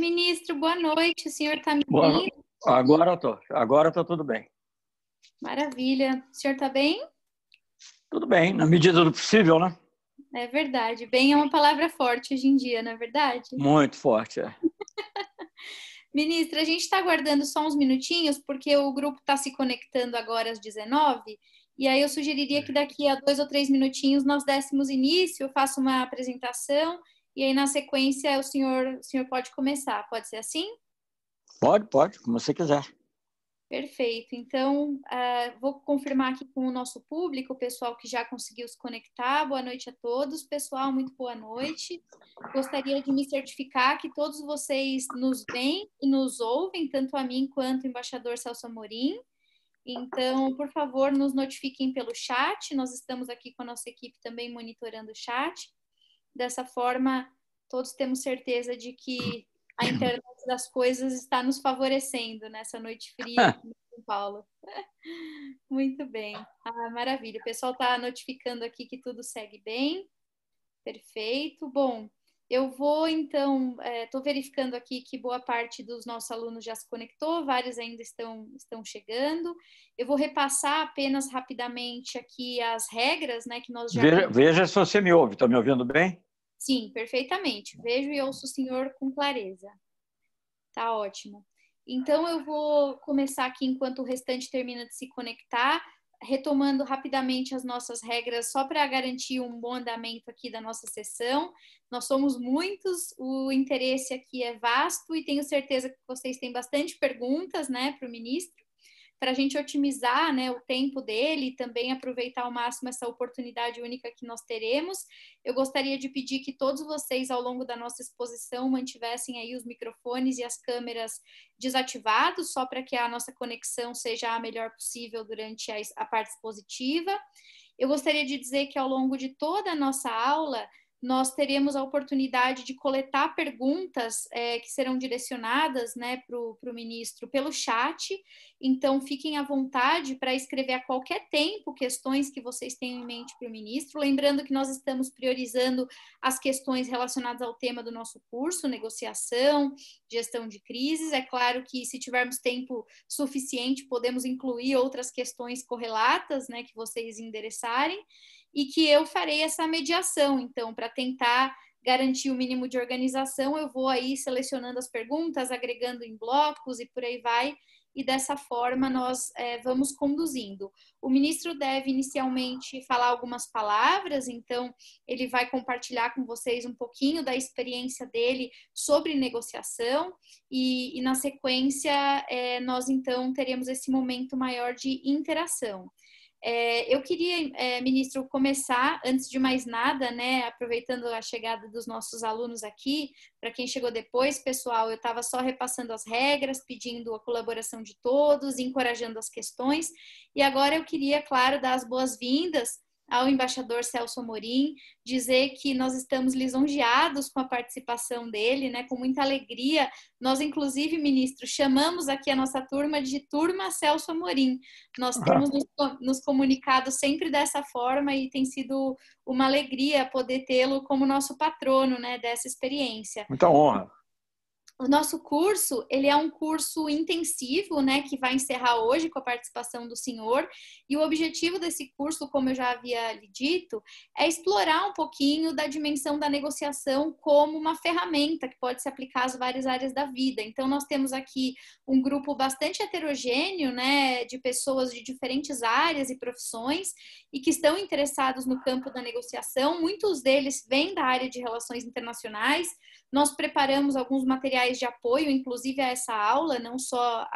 ministro, boa noite. O senhor está me Bom, ouvindo? agora tá tudo bem. Maravilha. O senhor está bem? Tudo bem, na medida do possível, né? É verdade. Bem é uma palavra forte hoje em dia, não é verdade? Muito forte, é. Ministra, a gente está aguardando só uns minutinhos, porque o grupo está se conectando agora às 19, e aí eu sugeriria que daqui a 2 ou 3 minutinhos nós dessemos início, eu faço uma apresentação, e aí na sequência o senhor pode começar. Pode ser assim? Pode, como você quiser. Perfeito. Então, vou confirmar aqui com o nosso público, o pessoal que já conseguiu se conectar. Boa noite a todos. Pessoal, muito boa noite. Gostaria de me certificar que todos vocês nos veem e nos ouvem, tanto a mim quanto o embaixador Celso Amorim. Então, por favor, nos notifiquem pelo chat. Nós estamos aqui com a nossa equipe também monitorando o chat. Dessa forma, todos temos certeza de que a internet das coisas está nos favorecendo nessa noite fria aqui em São Paulo. Muito bem. Maravilha. O pessoal está notificando aqui que tudo segue bem. Perfeito. Bom, eu vou então, estou verificando aqui que boa parte dos nossos alunos já se conectou, vários ainda estão chegando. Eu vou repassar apenas rapidamente aqui as regras, né, que nós já... Veja se você me ouve. Está me ouvindo bem? Sim, perfeitamente. Vejo e ouço o senhor com clareza. Tá ótimo. Então, eu vou começar aqui enquanto o restante termina de se conectar, retomando rapidamente as nossas regras, só para garantir um bom andamento aqui da nossa sessão. Nós somos muitos, o interesse aqui é vasto e tenho certeza que vocês têm bastante perguntas, né, para o ministro, para a gente otimizar, né, o tempo dele e também aproveitar ao máximo essa oportunidade única que nós teremos. Eu gostaria de pedir que todos vocês, ao longo da nossa exposição, mantivessem aí os microfones e as câmeras desativados, só para que a nossa conexão seja a melhor possível durante a parte expositiva. Eu gostaria de dizer que ao longo de toda a nossa aula, nós teremos a oportunidade de coletar perguntas que serão direcionadas, né, para o ministro pelo chat. Então, fiquem à vontade para escrever a qualquer tempo questões que vocês tenham em mente para o ministro. Lembrando que nós estamos priorizando as questões relacionadas ao tema do nosso curso, negociação, gestão de crises. É claro que, se tivermos tempo suficiente, podemos incluir outras questões correlatas, né, que vocês endereçarem, e que eu farei essa mediação. Então, para tentar garantir o mínimo de organização, eu vou aí selecionando as perguntas, agregando em blocos e por aí vai, e dessa forma nós vamos conduzindo. O ministro deve inicialmente falar algumas palavras, então ele vai compartilhar com vocês um pouquinho da experiência dele sobre negociação e na sequência nós então teremos esse momento maior de interação. Eu queria, ministro, começar, antes de mais nada, né, aproveitando a chegada dos nossos alunos aqui, para quem chegou depois, pessoal, eu estava só repassando as regras, pedindo a colaboração de todos, encorajando as questões, e agora eu queria, claro, dar as boas-vindas ao embaixador Celso Amorim, dizer que nós estamos lisonjeados com a participação dele, né, com muita alegria. Nós, inclusive, ministro, chamamos aqui a nossa turma de Turma Celso Amorim. Nós temos nos comunicado sempre dessa forma e tem sido uma alegria poder tê-lo como nosso patrono, né, dessa experiência. Muita honra. O nosso curso, ele é um curso intensivo, né, que vai encerrar hoje com a participação do senhor, e o objetivo desse curso, como eu já havia lhe dito, é explorar um pouquinho da dimensão da negociação como uma ferramenta que pode se aplicar às várias áreas da vida. Então, nós temos aqui um grupo bastante heterogêneo, né, de pessoas de diferentes áreas e profissões, e que estão interessados no campo da negociação. Muitos deles vêm da área de relações internacionais. Nós preparamos alguns materiais de apoio, inclusive a essa aula, não só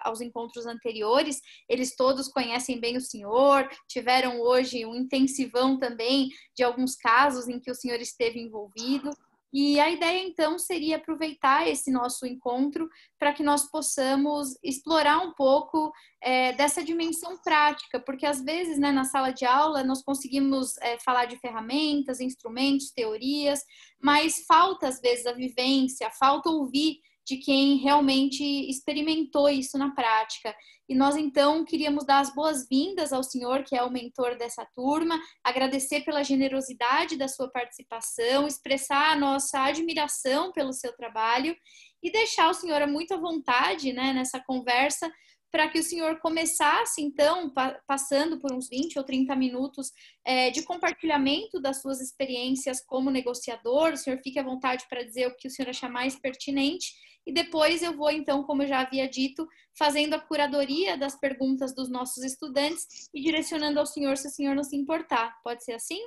aos encontros anteriores. Eles todos conhecem bem o senhor, tiveram hoje um intensivão também de alguns casos em que o senhor esteve envolvido. E a ideia, então, seria aproveitar esse nosso encontro para que nós possamos explorar um pouco dessa dimensão prática, porque às vezes, né, na sala de aula, nós conseguimos falar de ferramentas, instrumentos, teorias, mas falta, às vezes, a vivência, falta ouvir de quem realmente experimentou isso na prática. E nós, então, queríamos dar as boas-vindas ao senhor, que é o mentor dessa turma, agradecer pela generosidade da sua participação, expressar a nossa admiração pelo seu trabalho e deixar o senhor muito à vontade, né, nessa conversa, para que o senhor começasse, então, passando por uns 20 ou 30 minutos de compartilhamento das suas experiências como negociador. O senhor fique à vontade para dizer o que o senhor achar mais pertinente. E depois eu vou, então, como eu já havia dito, fazendo a curadoria das perguntas dos nossos estudantes e direcionando ao senhor, se o senhor não se importar. Pode ser assim?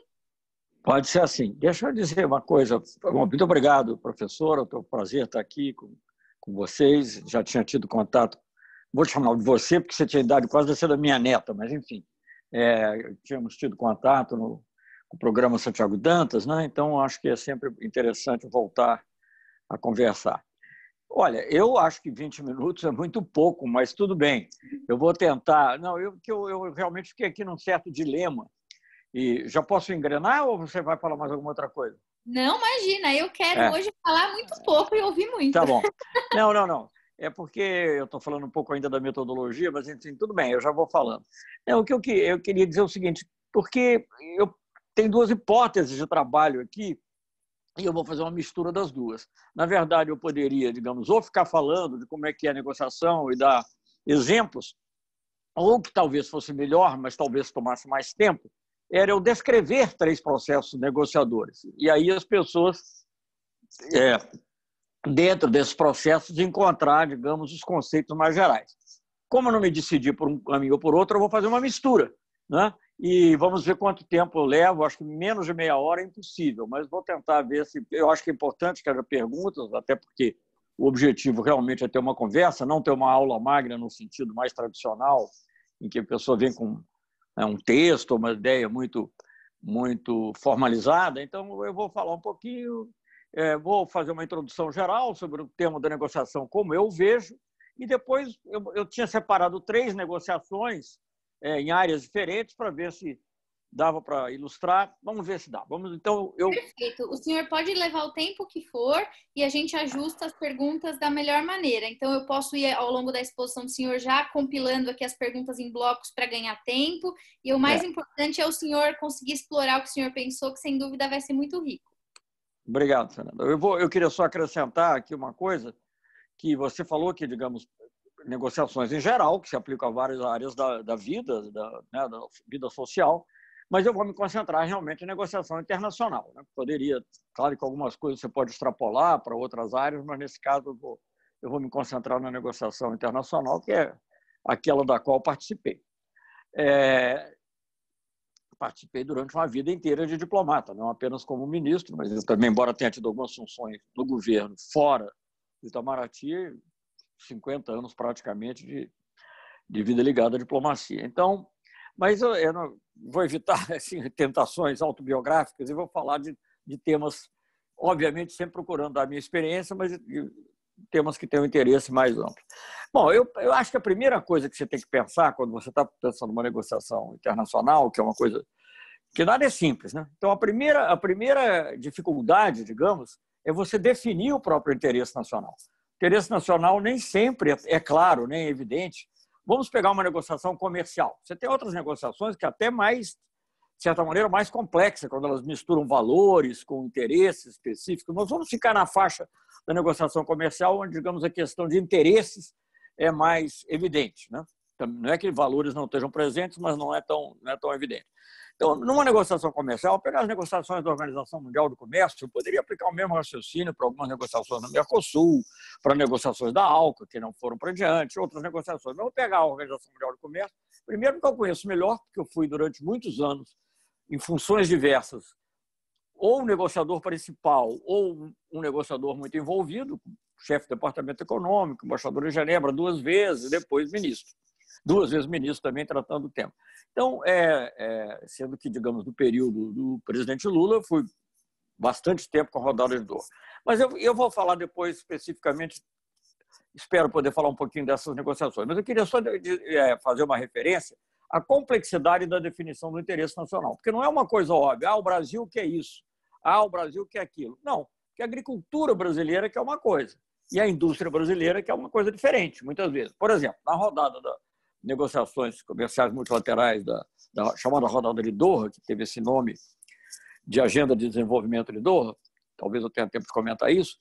Pode ser assim. Deixa eu dizer uma coisa. Muito obrigado, professora. É um prazer estar aqui com vocês. Já tinha tido contato. Vou te chamar de você, porque você tinha idade quase de ser da minha neta, mas, enfim, tínhamos tido contato com o programa Santiago Dantas, né? Então, acho que é sempre interessante voltar a conversar. Olha, eu acho que 20 minutos é muito pouco, mas tudo bem. Eu vou tentar. Não, eu realmente fiquei aqui num certo dilema. E já posso engrenar ou você vai falar mais alguma outra coisa? Não, imagina, eu quero hoje falar muito pouco e ouvir muito. Tá bom. Não. É porque eu estou falando um pouco ainda da metodologia, mas enfim, tudo bem, eu já vou falando. O que eu queria dizer é o seguinte, porque eu tenho duas hipóteses de trabalho aqui e eu vou fazer uma mistura das duas. Na verdade, eu poderia, digamos, ou ficar falando de como é que é a negociação e dar exemplos, ou que talvez fosse melhor, mas talvez tomasse mais tempo, era eu descrever 3 processos negociadores. E aí as pessoas... dentro desses processos, de encontrar, digamos, os conceitos mais gerais. Como eu não me decidi por um caminho ou por outro, eu vou fazer uma mistura, né? E vamos ver quanto tempo eu levo. Acho que menos de meia hora é impossível, mas vou tentar ver se... Eu acho que é importante que haja perguntas, até porque o objetivo realmente é ter uma conversa, não ter uma aula magna no sentido mais tradicional, em que a pessoa vem com um texto, uma ideia muito formalizada. Então, eu vou falar um pouquinho... vou fazer uma introdução geral sobre o tema da negociação, como eu vejo, e depois eu tinha separado 3 negociações em áreas diferentes para ver se dava para ilustrar. Vamos ver se dá. Perfeito. O senhor pode levar o tempo que for e a gente ajusta as perguntas da melhor maneira. Então, eu posso ir ao longo da exposição do senhor já compilando aqui as perguntas em blocos para ganhar tempo. E o mais importante é o senhor conseguir explorar o que o senhor pensou, que sem dúvida vai ser muito rico. Obrigado, Fernanda. Eu queria só acrescentar aqui uma coisa, que você falou que, digamos, negociações em geral, que se aplicam a várias áreas da vida, da vida social, mas eu vou me concentrar realmente em negociação internacional, né? Poderia, claro que algumas coisas você pode extrapolar para outras áreas, mas nesse caso eu vou me concentrar na negociação internacional, que é aquela da qual participei. Participei durante uma vida inteira de diplomata, não apenas como ministro, mas eu também, embora tenha tido algumas funções no governo fora do Itamaraty, 50 anos praticamente de vida ligada à diplomacia. Então, mas eu não, vou evitar assim, tentações autobiográficas e vou falar de temas, obviamente, sempre procurando dar a minha experiência, mas de temas que têm um interesse mais amplo. Bom, eu acho que a primeira coisa que você tem que pensar quando você está pensando numa negociação internacional, que é uma coisa que nada é simples, né? Então, a primeira dificuldade, digamos, é você definir o próprio interesse nacional. O interesse nacional nem sempre é claro, nem é evidente. Vamos pegar uma negociação comercial. Você tem outras negociações que até mais, de certa maneira, mais complexa, quando elas misturam valores com interesses específicos. Nós vamos ficar na faixa da negociação comercial, onde, digamos, a questão de interesses é mais evidente, né? Não é que valores não estejam presentes, mas não é tão evidente. Então, numa negociação comercial, pegar as negociações da Organização Mundial do Comércio, eu poderia aplicar o mesmo raciocínio para algumas negociações no Mercosul, para negociações da ALCA, que não foram para diante, outras negociações. Eu vou pegar a Organização Mundial do Comércio, primeiro porque eu conheço melhor, porque eu fui durante muitos anos, em funções diversas, ou um negociador principal ou um negociador muito envolvido, chefe do Departamento Econômico, embaixador em Genebra 2 vezes, e depois ministro. 2 vezes ministro também tratando o tema. Então, sendo que, digamos, no período do presidente Lula, eu fui bastante tempo com a rodada de Doha. Mas eu vou falar depois especificamente, espero poder falar um pouquinho dessas negociações, mas eu queria só fazer uma referência à complexidade da definição do interesse nacional, porque não é uma coisa óbvia, o Brasil quer isso, o Brasil quer aquilo. Não, porque a agricultura brasileira quer uma coisa, e a indústria brasileira, que é uma coisa diferente, muitas vezes. Por exemplo, na rodada das negociações comerciais multilaterais, da chamada rodada de Doha, que teve esse nome de Agenda de Desenvolvimento de Doha, talvez eu tenha tempo de comentar isso,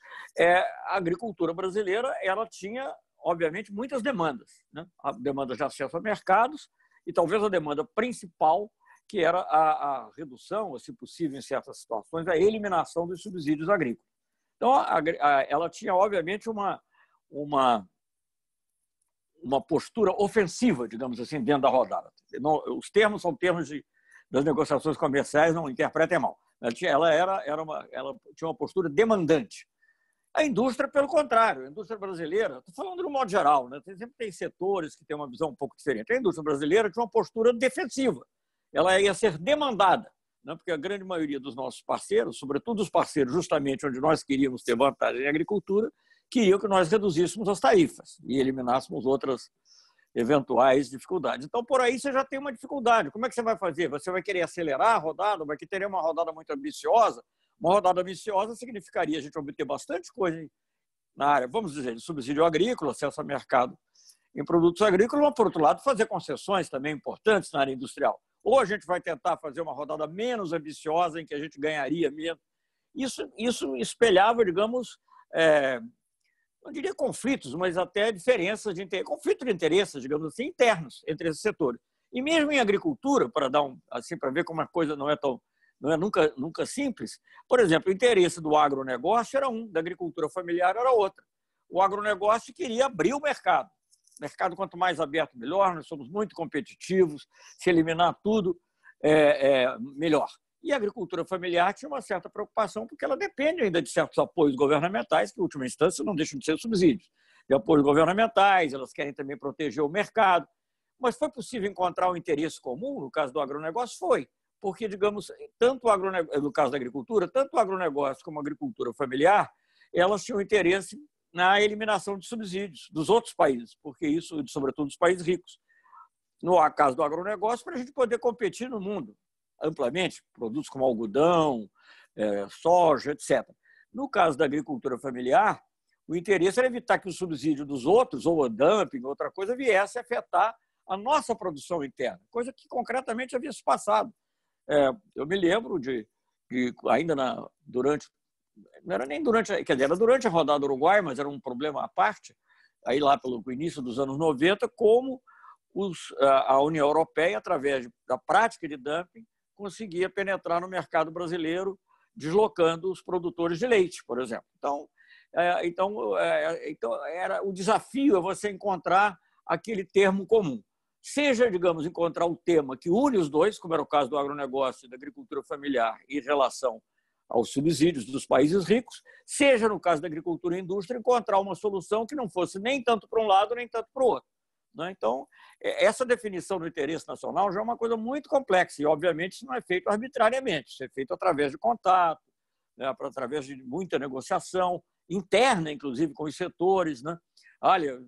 a agricultura brasileira ela tinha, obviamente, muitas demandas, né? A demanda de acesso a mercados e talvez a demanda principal, que era a redução, ou, se possível, em certas situações, a eliminação dos subsídios agrícolas. Então, ela tinha, obviamente, uma postura ofensiva, digamos assim, dentro da rodada. Os termos são termos das negociações comerciais, não interpretem mal. Ela tinha uma postura demandante. A indústria, pelo contrário, a indústria brasileira, estou falando de um modo geral, né? Sempre tem setores que têm uma visão um pouco diferente. A indústria brasileira tinha uma postura defensiva. Ela ia ser demandada, né? Porque a grande maioria dos nossos parceiros, sobretudo os parceiros justamente onde nós queríamos ter vantagem em agricultura, queriam que nós reduzíssemos as tarifas e eliminássemos outras eventuais dificuldades. Então, por aí você já tem uma dificuldade. Como é que você vai fazer? Você vai querer acelerar a rodada? Vai querer uma rodada muito ambiciosa? Uma rodada ambiciosa significaria a gente obter bastante coisa na área, vamos dizer, de subsídio agrícola, acesso a mercado em produtos agrícolas, mas, por outro lado, fazer concessões também importantes na área industrial. Ou a gente vai tentar fazer uma rodada menos ambiciosa, em que a gente ganharia menos. Isso espelhava, digamos, não diria conflitos, mas até diferenças conflitos de interesses, digamos assim, internos entre esses setores. E mesmo em agricultura, para dar para ver como a coisa não é nunca simples. Por exemplo, o interesse do agronegócio era da agricultura familiar era outro. O agronegócio queria abrir o mercado. O mercado, quanto mais aberto, melhor. Nós somos muito competitivos. Se eliminar tudo, melhor. E a agricultura familiar tinha uma certa preocupação, porque ela depende ainda de certos apoios governamentais, que, em última instância, não deixam de ser subsídios. De apoios governamentais, elas querem também proteger o mercado. Mas foi possível encontrar um interesse comum, no caso do agronegócio? Foi. Porque, digamos, no caso da agricultura, tanto o agronegócio como a agricultura familiar, elas tinham interesse na eliminação de subsídios dos outros países, porque isso, sobretudo, dos países ricos. No caso do agronegócio, para a gente poder competir no mundo amplamente, produtos como algodão, soja, etc. No caso da agricultura familiar, o interesse era evitar que o subsídio dos outros, ou o dumping, outra coisa, viesse a afetar a nossa produção interna, coisa que concretamente havia se passado. Eu me lembro de ainda não era nem durante, quer dizer, era durante a rodada do Uruguai, mas era um problema à parte, aí lá pelo início dos anos 90, como a União Europeia, através da prática de dumping, conseguia penetrar no mercado brasileiro, deslocando os produtores de leite, por exemplo. Então o desafio é você encontrar aquele termo comum. Seja, digamos, encontrar um tema que une os dois, como era o caso do agronegócio e da agricultura familiar em relação aos subsídios dos países ricos, seja, no caso da agricultura e indústria, encontrar uma solução que não fosse nem tanto para um lado, nem tanto para o outro. Então, essa definição do interesse nacional já é uma coisa muito complexa e, obviamente, isso não é feito arbitrariamente, isso é feito através de contato, né, através de muita negociação interna, inclusive, com os setores, né? Olha,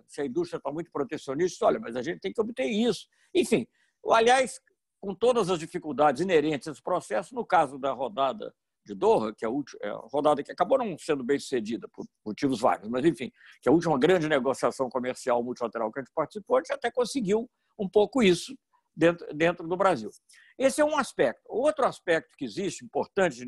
se a indústria está muito protecionista, olha, mas a gente tem que obter isso. Enfim, aliás, com todas as dificuldades inerentes a esse processo, no caso da rodada de Doha, que é a rodada que acabou não sendo bem sucedida por motivos vários, mas, enfim, que é a última grande negociação comercial multilateral que a gente participou, a gente até conseguiu um pouco isso dentro do Brasil. Esse é um aspecto. Outro aspecto que existe, importante,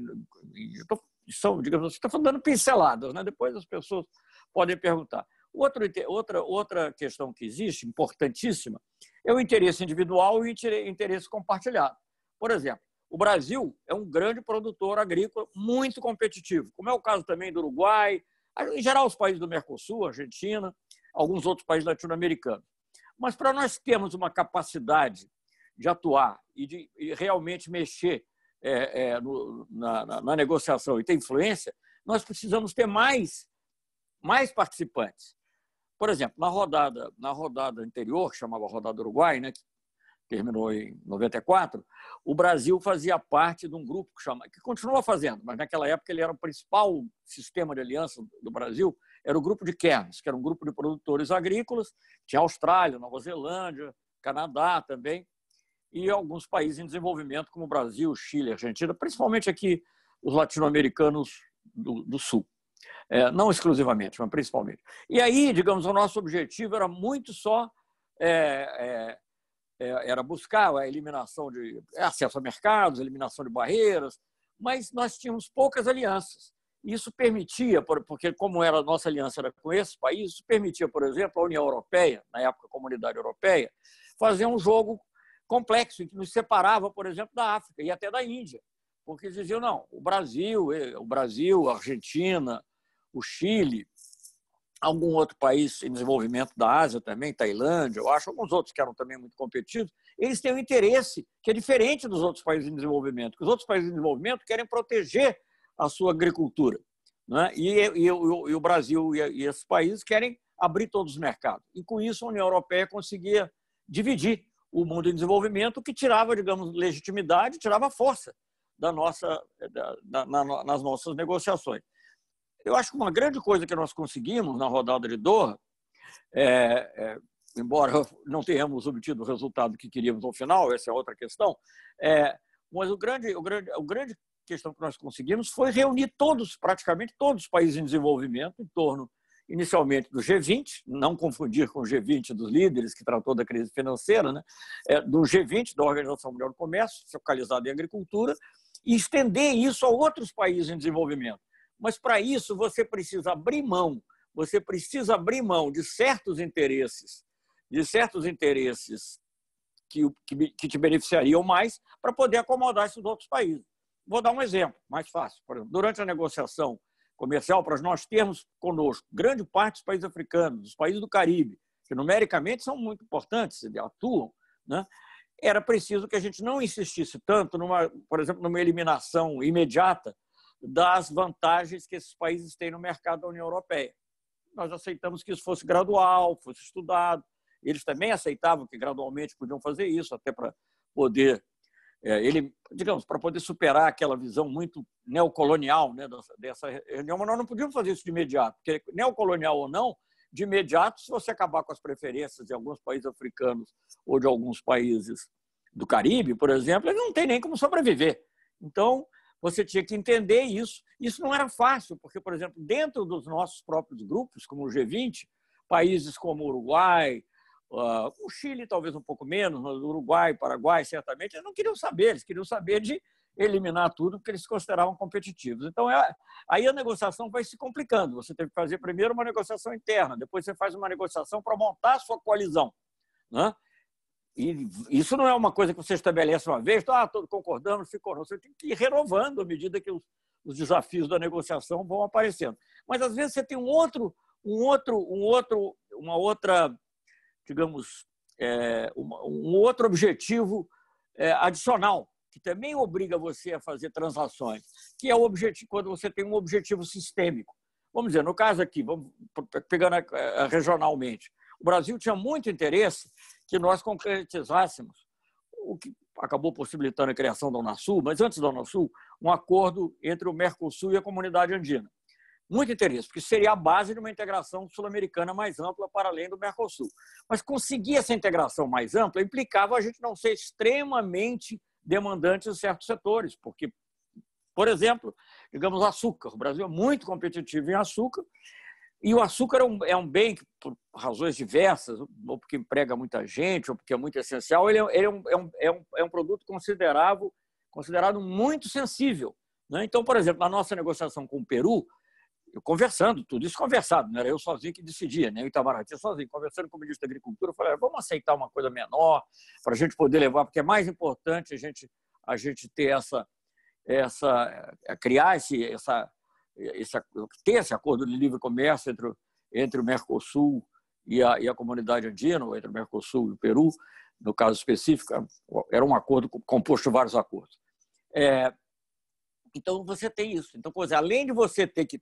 digamos assim, estou dando pinceladas, né? Depois as pessoas podem perguntar. Outra questão que existe, importantíssima, é o interesse individual e o interesse compartilhado. Por exemplo, o Brasil é um grande produtor agrícola muito competitivo, como é o caso também do Uruguai, em geral os países do Mercosul, Argentina, alguns outros países latino-americanos. Mas para nós termos uma capacidade de atuar e de realmente mexer na negociação e ter influência, nós precisamos ter mais participantes. Por exemplo, na rodada anterior, que chamava Rodada Uruguai, né, que terminou em 94, o Brasil fazia parte de um grupo que continua fazendo, mas naquela época ele era o principal sistema de aliança do Brasil, era o grupo de Cairns, que era um grupo de produtores agrícolas, tinha Austrália, Nova Zelândia, Canadá também, e alguns países em desenvolvimento, como o Brasil, Chile, Argentina, principalmente aqui os latino-americanos do Sul. Não exclusivamente, mas principalmente. E aí, digamos, o nosso objetivo era muito só era buscar a eliminação de acesso a mercados, eliminação de barreiras, mas nós tínhamos poucas alianças. Isso permitia, porque como a nossa aliança era com esses países, isso permitia, por exemplo, a União Europeia, na época a Comunidade Europeia, fazer um jogo complexo, que nos separava, por exemplo, da África e até da Índia. Porque eles diziam, não, o Brasil, a Argentina, o Chile, algum outro país em desenvolvimento da Ásia também, Tailândia, eu acho, alguns outros que eram também muito competitivos, eles têm um interesse que é diferente dos outros países em desenvolvimento, porque os outros países em desenvolvimento querem proteger a sua agricultura, né? E o Brasil e esses países querem abrir todos os mercados. E, com isso, a União Europeia conseguia dividir o mundo em desenvolvimento, que tirava, digamos, legitimidade, tirava força nas nossas negociações. Eu acho que uma grande coisa que nós conseguimos na rodada de Doha, embora não tenhamos obtido o resultado que queríamos no final, essa é outra questão, mas a grande questão que nós conseguimos foi reunir praticamente todos os países em desenvolvimento em torno, inicialmente, do G20, não confundir com o G20 dos líderes, que tratou da crise financeira, né? Do G20, da Organização Mundial do Comércio, focalizado em agricultura, e estender isso a outros países em desenvolvimento. Mas, para isso, você precisa abrir mão de certos interesses que te beneficiariam mais para poder acomodar esses outros países. Vou dar um exemplo mais fácil. Por exemplo, durante a negociação comercial, para nós termos conosco grande parte dos países africanos, dos países do Caribe, que numericamente são muito importantes, atuam, né? Era preciso que a gente não insistisse tanto, por exemplo, numa eliminação imediata das vantagens que esses países têm no mercado da União Europeia. Nós aceitamos que isso fosse gradual, fosse estudado. Eles também aceitavam que gradualmente podiam fazer isso, até para poder, para poder superar aquela visão muito neocolonial, né, dessa reunião. Mas nós não podíamos fazer isso de imediato, porque neocolonial ou não, de imediato, se você acabar com as preferências de alguns países africanos ou de alguns países do Caribe, por exemplo, eles não têm nem como sobreviver. Então, você tinha que entender isso. Isso não era fácil, porque, por exemplo, dentro dos nossos próprios grupos, como o G20, países como o Uruguai, o Chile talvez um pouco menos, mas o Uruguai, Paraguai, certamente, eles não queriam saber, eles queriam saber de eliminar tudo que eles consideravam competitivos. Então, aí a negociação vai se complicando. Você tem que fazer primeiro uma negociação interna, depois você faz uma negociação para montar a sua coalizão, né? E isso não é uma coisa que você estabelece uma vez, todos concordando, ficou não. Você tem que ir renovando à medida que os desafios da negociação vão aparecendo. Mas, às vezes, você tem uma outra, digamos, um outro objetivo adicional, que também obriga você a fazer transações, que é o objetivo quando você tem um objetivo sistêmico. Vamos dizer, no caso aqui, pegando regionalmente, o Brasil tinha muito interesse que nós concretizássemos o que acabou possibilitando a criação da Unasul, mas antes da Unasul, um acordo entre o Mercosul e a Comunidade Andina. Muito interesse, porque seria a base de uma integração sul-americana mais ampla para além do Mercosul. Mas conseguir essa integração mais ampla implicava a gente não ser extremamente demandante em certos setores, porque, por exemplo, digamos, açúcar. O Brasil é muito competitivo em açúcar, e o açúcar é um bem que, por razões diversas, ou porque emprega muita gente, ou porque é muito essencial, ele é um produto considerado muito sensível, né? Então, por exemplo, na nossa negociação com o Peru, eu conversando, tudo isso conversado, não era eu sozinho que decidia, nem o Itamaraty sozinho, conversando com o ministro da Agricultura, eu falei, vamos aceitar uma coisa menor para a gente poder levar, porque é mais importante a gente ter criar ter esse acordo de livre comércio entre o Mercosul e a Comunidade Andina, ou entre o Mercosul e o Peru, no caso específico, era um acordo composto de vários acordos. Então, você tem isso. Então, além de você ter que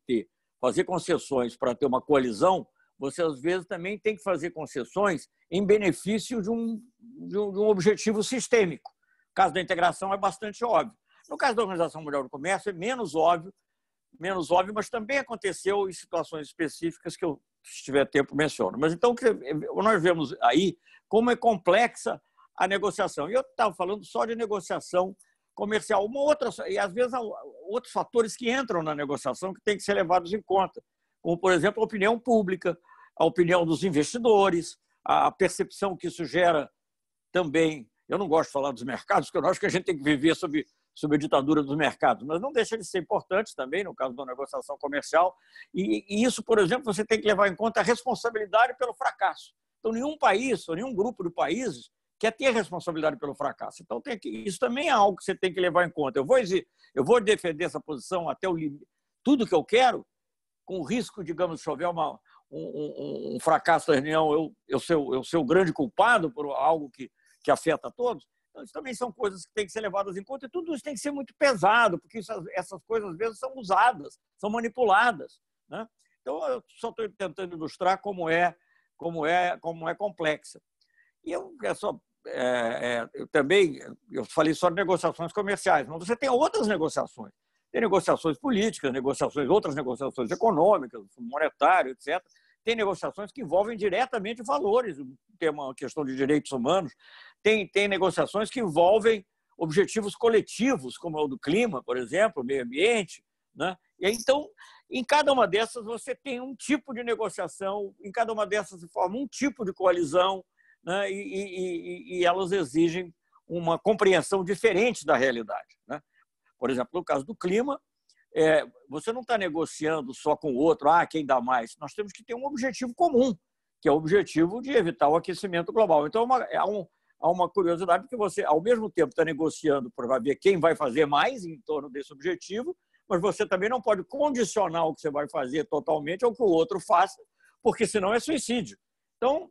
fazer concessões para ter uma coalizão, você, às vezes, também tem que fazer concessões em benefício de um objetivo sistêmico. No caso da integração, é bastante óbvio. No caso da Organização Mundial do Comércio, é menos óbvio, mas também aconteceu em situações específicas que eu, se tiver tempo, menciono. Mas, então, nós vemos aí como é complexa a negociação. E eu estava falando só de negociação comercial. Uma outra, e às vezes outros fatores que entram na negociação que têm que ser levados em conta, como, por exemplo, a opinião pública, a opinião dos investidores, a percepção que isso gera também. Eu não gosto de falar dos mercados, porque eu acho que a gente tem que viver sob a ditadura dos mercados, mas não deixa de ser importante também, no caso da negociação comercial. E isso, por exemplo, você tem que levar em conta a responsabilidade pelo fracasso. Então, nenhum país ou nenhum grupo de países quer ter responsabilidade pelo fracasso. Então, isso também é algo que você tem que levar em conta. Eu vou defender essa posição até o limite, tudo que eu quero, com o risco, digamos, se houver um fracasso da reunião, eu ser o grande culpado por algo que afeta a todos. Então, isso também são coisas que têm que ser levadas em conta, e tudo isso tem que ser muito pesado, porque essas coisas, às vezes, são usadas, são manipuladas, né? Então, eu só estou tentando ilustrar como é complexa. E eu também falei só de negociações comerciais, mas você tem outras negociações. Tem negociações políticas, outras negociações econômicas, monetário, etc. Tem negociações que envolvem diretamente valores, tem uma questão de direitos humanos, tem negociações que envolvem objetivos coletivos, como é o do clima, por exemplo, meio ambiente, né? E aí, então, em cada uma dessas você tem um tipo de negociação, em cada uma dessas se forma um tipo de coalizão, né? E elas exigem uma compreensão diferente da realidade, né? Por exemplo, no caso do clima, você não está negociando só com o outro, quem dá mais. Nós temos que ter um objetivo comum, que é o objetivo de evitar o aquecimento global. Então, há uma curiosidade, porque você, ao mesmo tempo, está negociando para ver quem vai fazer mais em torno desse objetivo, mas você também não pode condicionar o que você vai fazer totalmente ao que o outro faça, porque senão é suicídio. Então,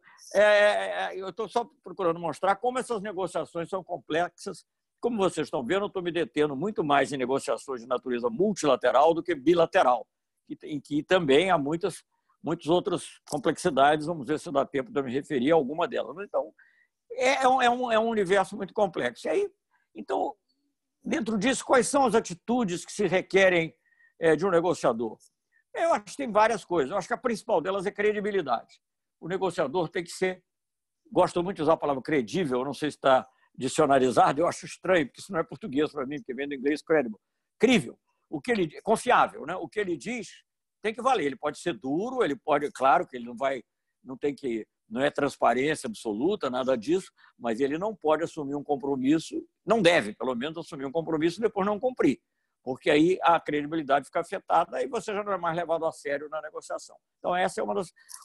eu estou só procurando mostrar como essas negociações são complexas. Como vocês estão vendo, eu estou me detendo muito mais em negociações de natureza multilateral do que bilateral, em que também há muitas outras complexidades. Vamos ver se dá tempo de me referir a alguma delas. Então, é um universo muito complexo. E aí, então, dentro disso, quais são as atitudes que se requerem de um negociador? Eu acho que tem várias coisas. Eu acho que a principal delas é credibilidade. O negociador tem que ser, gosto muito de usar a palavra credível, eu não sei se está dicionarizado, eu acho estranho, porque isso não é português para mim, porque vem do inglês credible. Crível, confiável, né? O que ele diz tem que valer. Ele pode ser duro, ele pode, claro que ele não é transparência absoluta, nada disso, mas ele não pode assumir um compromisso, não deve, pelo menos, assumir um compromisso e depois não cumprir, porque aí a credibilidade fica afetada e você já não é mais levado a sério na negociação. Então, essa é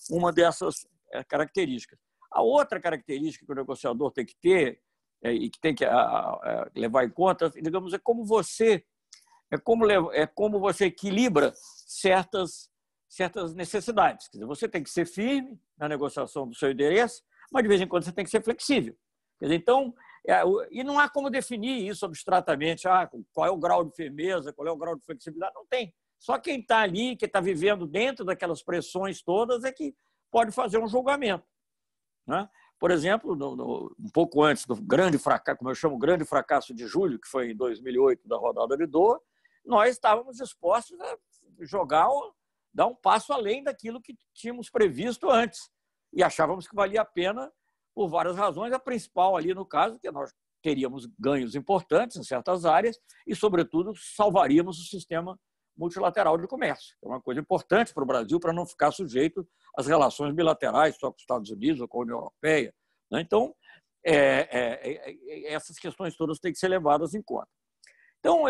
uma dessas características. A outra característica que o negociador tem que ter e que tem que levar em conta, digamos, é como você equilibra certas necessidades. Quer dizer, você tem que ser firme na negociação do seu endereço, mas de vez em quando você tem que ser flexível. Quer dizer, então, e não há como definir isso abstratamente, qual é o grau de firmeza, qual é o grau de flexibilidade, não tem. Só quem está ali, que está vivendo dentro daquelas pressões todas, é que pode fazer um julgamento, né? Por exemplo, um pouco antes do grande fracasso, como eu chamo, grande fracasso de julho, que foi em 2008, da rodada de Doha, nós estávamos dispostos a dar um passo além daquilo que tínhamos previsto antes. E achávamos que valia a pena por várias razões. A principal ali, no caso, que nós teríamos ganhos importantes em certas áreas e, sobretudo, salvaríamos o sistema multilateral de comércio. É uma coisa importante para o Brasil para não ficar sujeito às relações bilaterais só com os Estados Unidos ou com a União Europeia, né? Então, essas questões todas têm que ser levadas em conta. Então,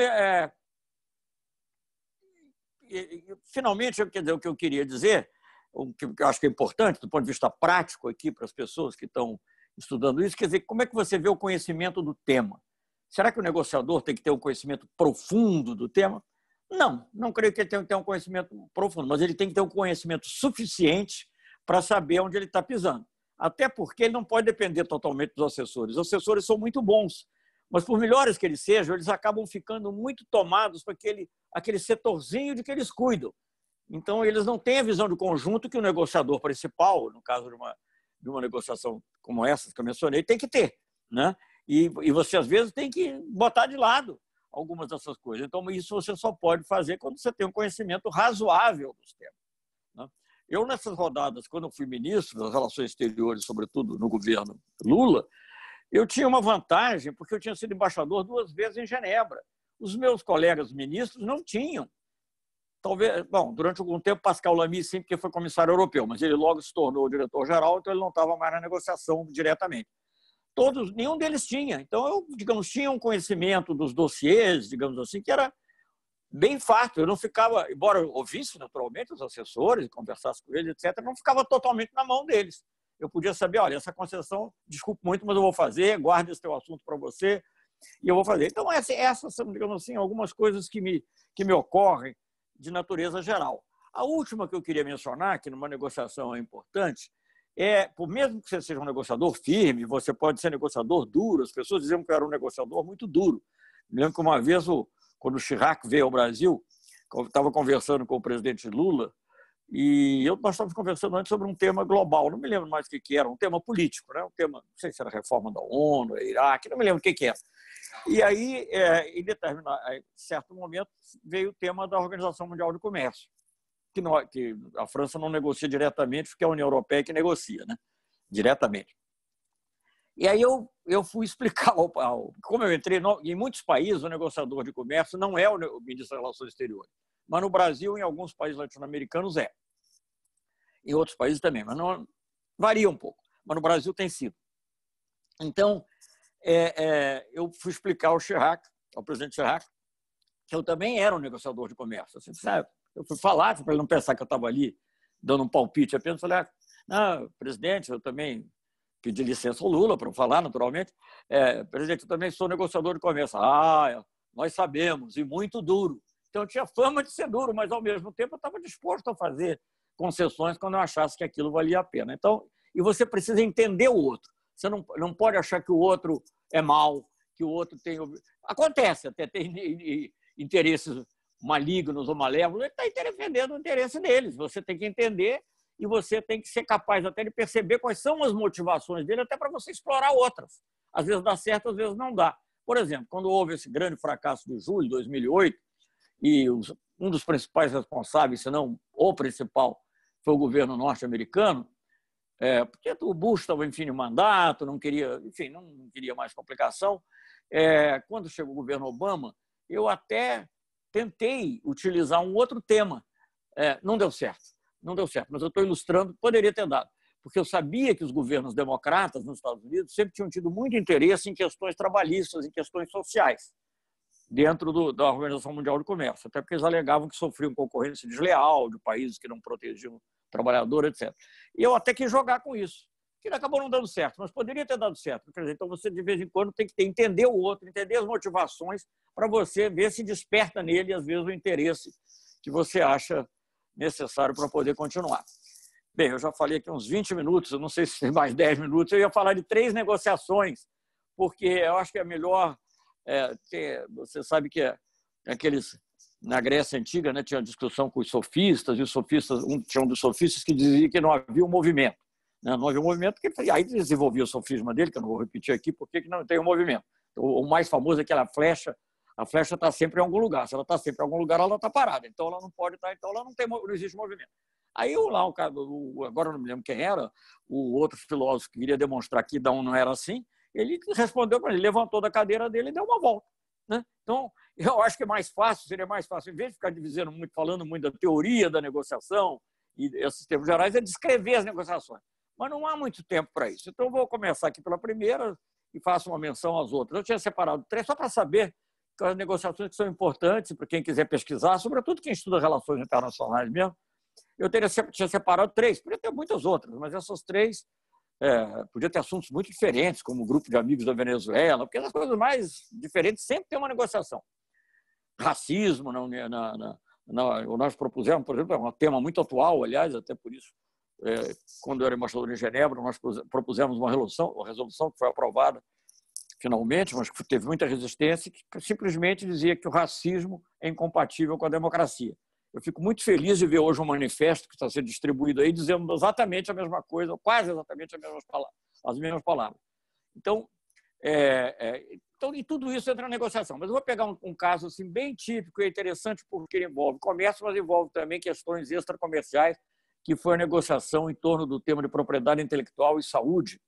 finalmente, quer dizer, o que eu queria dizer, o que eu acho que é importante do ponto de vista prático aqui para as pessoas que estão estudando isso, quer dizer, como é que você vê o conhecimento do tema? Será que o negociador tem que ter um conhecimento profundo do tema? Não creio que ele tenha que ter um conhecimento profundo, mas ele tem que ter um conhecimento suficiente para saber onde ele está pisando. Até porque ele não pode depender totalmente dos assessores. Os assessores são muito bons, mas por melhores que eles sejam, eles acabam ficando muito tomados por aquele setorzinho de que eles cuidam. Então, eles não têm a visão de conjunto que o negociador principal, no caso de uma negociação como essa que eu mencionei, tem que ter, né? E você, às vezes, tem que botar de lado algumas dessas coisas. Então, isso você só pode fazer quando você tem um conhecimento razoável dos temas, né? Eu, nessas rodadas, quando eu fui ministro das Relações Exteriores, sobretudo no governo Lula, eu tinha uma vantagem, porque eu tinha sido embaixador 2 vezes em Genebra, Os meus colegas ministros não tinham. Talvez, bom, durante algum tempo, Pascal Lamy, sim, porque foi comissário europeu, mas ele logo se tornou diretor-geral, então ele não estava mais na negociação diretamente. Nenhum deles tinha. Então, eu, digamos, tinha um conhecimento dos dossiês, digamos assim, que era bem farto. Eu não ficava, embora eu ouvisse naturalmente os assessores, conversasse com eles, etc., não ficava totalmente na mão deles. Eu podia saber, olha, essa concessão, desculpe muito, mas eu vou fazer, guarde esse teu assunto para você, e eu vou fazer. Então, essas são, digamos assim, algumas coisas que me ocorrem de natureza geral. A última que eu queria mencionar, que numa negociação é importante, por mesmo que você seja um negociador firme, você pode ser negociador duro, as pessoas diziam que eu era um negociador muito duro. Me lembro que uma vez, quando o Chirac veio ao Brasil, eu estava conversando com o presidente Lula, e nós estávamos conversando antes sobre um tema global, não me lembro mais o que era, um tema político, né? Um tema, não sei se era a reforma da ONU, Iraque, não me lembro o que era. E aí, em certo momento, veio o tema da Organização Mundial do Comércio, que a França não negocia diretamente, porque é a União Europeia que negocia, né? Diretamente. E aí eu fui explicar, como eu entrei, em muitos países o negociador de comércio não é o ministro das Relações Exteriores, mas no Brasil, em alguns países latino-americanos, é. Em outros países também, mas não varia um pouco. Mas no Brasil tem sido. Então, eu fui explicar ao presidente Chirac, que eu também era um negociador de comércio. Assim, sabe? Eu fui falar, para ele não pensar que eu estava ali dando um palpite apenas, falei, não, presidente, eu também pedi licença ao Lula para falar, naturalmente. Presidente, eu também sou negociador de comércio. Nós sabemos, e muito duro. Então, eu tinha fama de ser duro, mas, ao mesmo tempo, eu estava disposto a fazer concessões quando eu achasse que aquilo valia a pena. Então, e você precisa entender o outro. Você não pode achar que o outro é mau, que o outro tem... Acontece, até tem interesses malignos ou malévolos, ele está defendendo o interesse deles. Você tem que entender e você tem que ser capaz até de perceber quais são as motivações dele, até para você explorar outras. Às vezes dá certo, às vezes não dá. Por exemplo, quando houve esse grande fracasso de julho de 2008, e um dos principais responsáveis, se não o principal, foi o governo norte-americano, porque o Bush estava em fim de mandato, não queria mais complicação. Quando chegou o governo Obama, eu até tentei utilizar um outro tema. Não deu certo, mas eu estou ilustrando, poderia ter dado, porque eu sabia que os governos democratas nos Estados Unidos sempre tinham tido muito interesse em questões trabalhistas, em questões sociais, dentro da Organização Mundial do Comércio, até porque eles alegavam que sofriam concorrência desleal de países que não protegiam o trabalhador, etc. E eu até quis jogar com isso, que acabou não dando certo, mas poderia ter dado certo. Quer dizer, então, você, de vez em quando, tem que entender o outro, entender as motivações, para você ver se desperta nele, às vezes, o interesse que você acha necessário para poder continuar. Bem, eu já falei aqui uns 20 minutos, eu não sei se tem mais 10 minutos, eu ia falar de 3 negociações, porque eu acho que é melhor... você sabe que na Grécia Antiga, né, tinha discussão com os sofistas, e os sofistas, tinha um dos sofistas que dizia que não havia um movimento. Né? Não havia um movimento, porque aí desenvolvia o sofisma dele, que eu não vou repetir aqui, porque que não tem um movimento. O mais famoso é aquela flecha. A flecha está sempre em algum lugar. Se ela está sempre em algum lugar, ela está parada. Então, ela não pode estar, então ela não existe movimento. Aí, agora não me lembro quem era, o outro filósofo que queria demonstrar que não era assim, ele respondeu para ele, levantou da cadeira dele e deu uma volta. Né? Então, eu acho que seria mais fácil, em vez de ficar falando muito da teoria da negociação e esses termos gerais, é descrever as negociações. Mas não há muito tempo para isso. Então, eu vou começar aqui pela primeira e faço uma menção às outras. Eu tinha separado 3 só para saber que as negociações que são importantes para quem quiser pesquisar, sobretudo quem estuda relações internacionais mesmo. Eu tinha separado 3, podia ter muitas outras, mas essas 3 podia ter assuntos muito diferentes, como o grupo de amigos da Venezuela, porque as coisas mais diferentes sempre tem uma negociação. Racismo, nós propusemos, por exemplo, é um tema muito atual, aliás, até por isso, quando eu era embaixador em Genebra, nós propusemos uma resolução que foi aprovada finalmente, mas que teve muita resistência, que simplesmente dizia que o racismo é incompatível com a democracia. Eu fico muito feliz de ver hoje um manifesto que está sendo distribuído aí, dizendo exatamente a mesma coisa, ou quase exatamente as mesmas palavras. Então, e tudo isso entra na negociação. Mas eu vou pegar um caso assim, bem típico e interessante, porque ele envolve comércio, mas envolve também questões extracomerciais, que foi a negociação em torno do tema de propriedade intelectual e saúde,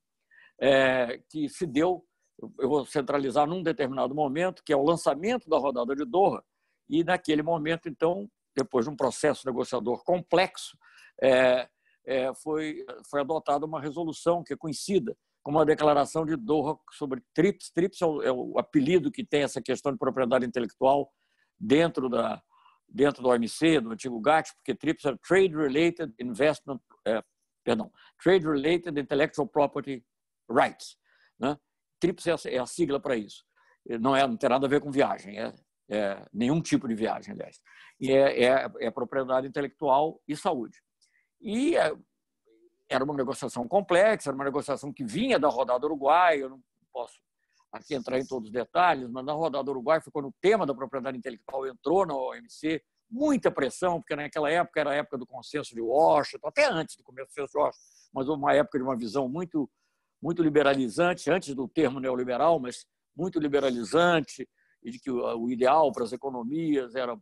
que se deu eu vou centralizar num determinado momento, que é o lançamento da rodada de Doha, e naquele momento, então, depois de um processo negociador complexo, foi adotada uma resolução que é conhecida como a Declaração de Doha sobre TRIPS. TRIPS é o apelido que tem essa questão de propriedade intelectual dentro da OMC, do antigo GATT, porque TRIPS é Trade Related Intellectual Property Rights, né? TRIPS é a sigla para isso. Não tem nada a ver com viagem, nenhum tipo de viagem, aliás. E é propriedade intelectual e saúde. E era uma negociação complexa, era uma negociação que vinha da rodada Uruguai, eu não posso aqui entrar em todos os detalhes, mas na rodada Uruguai foi quando o tema da propriedade intelectual entrou na OMC, muita pressão, porque naquela época era a época do consenso de Washington, até antes do consenso de Washington, mas houve uma época de uma visão muito liberalizante, antes do termo neoliberal, mas muito liberalizante, e de que o ideal para as economias era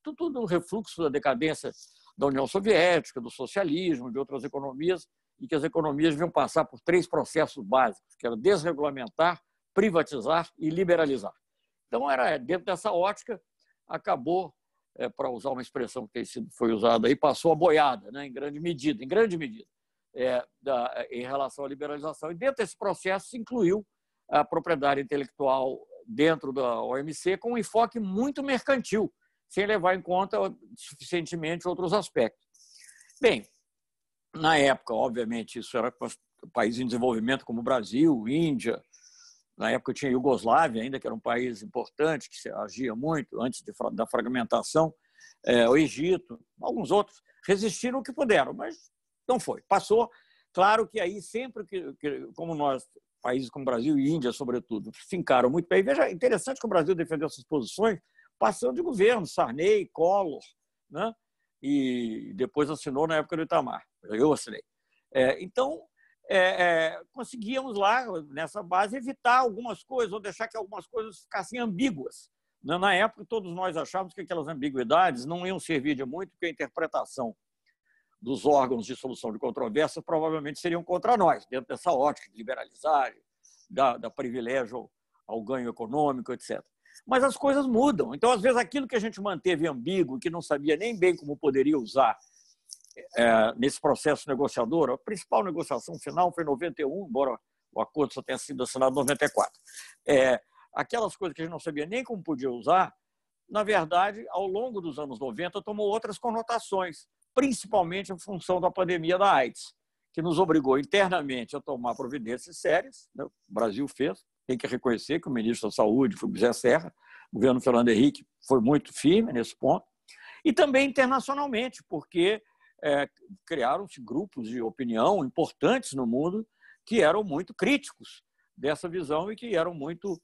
tudo um refluxo da decadência da União Soviética, do socialismo, de outras economias, e que as economias deviam passar por 3 processos básicos, que era desregulamentar, privatizar e liberalizar. Então, era dentro dessa ótica, acabou, para usar uma expressão que foi usada aí, passou a boiada, né, em grande medida, em relação à liberalização. E dentro desse processo se incluiu a propriedade intelectual dentro da OMC com um enfoque muito mercantil, sem levar em conta suficientemente outros aspectos. Bem, na época, obviamente, isso era para países em desenvolvimento como o Brasil, Índia. Na época tinha a Iugoslávia ainda, que era um país importante, que agia muito antes da fragmentação. O Egito, alguns outros, resistiram o que puderam, mas não foi. Passou. Claro que aí sempre como nós, países como Brasil e Índia, sobretudo, fincaram muito bem. Veja, interessante que o Brasil defendeu essas posições passando de governo, Sarney, Collor, né? E depois assinou na época do Itamar. Eu assinei. Então, conseguíamos lá, nessa base, evitar algumas coisas ou deixar que algumas coisas ficassem ambíguas. Na época, todos nós achávamos que aquelas ambiguidades não iam servir de muito, porque a interpretação dos órgãos de solução de controvérsias provavelmente seriam contra nós, dentro dessa ótica de liberalizar, da privilégio ao ganho econômico, etc. Mas as coisas mudam. Então, às vezes, aquilo que a gente manteve ambíguo, que não sabia nem bem como poderia usar nesse processo negociador, a principal negociação final foi em 91, embora o acordo só tenha sido assinado em 94. Aquelas coisas que a gente não sabia nem como podia usar, na verdade, ao longo dos anos 90, tomou outras conotações, principalmente em função da pandemia da AIDS, que nos obrigou internamente a tomar providências sérias, né? O Brasil fez, tem que reconhecer que o ministro da Saúde foi o José Serra, o governo Fernando Henrique foi muito firme nesse ponto, e também internacionalmente, porque criaram-se grupos de opinião importantes no mundo que eram muito críticos dessa visão e que eram muito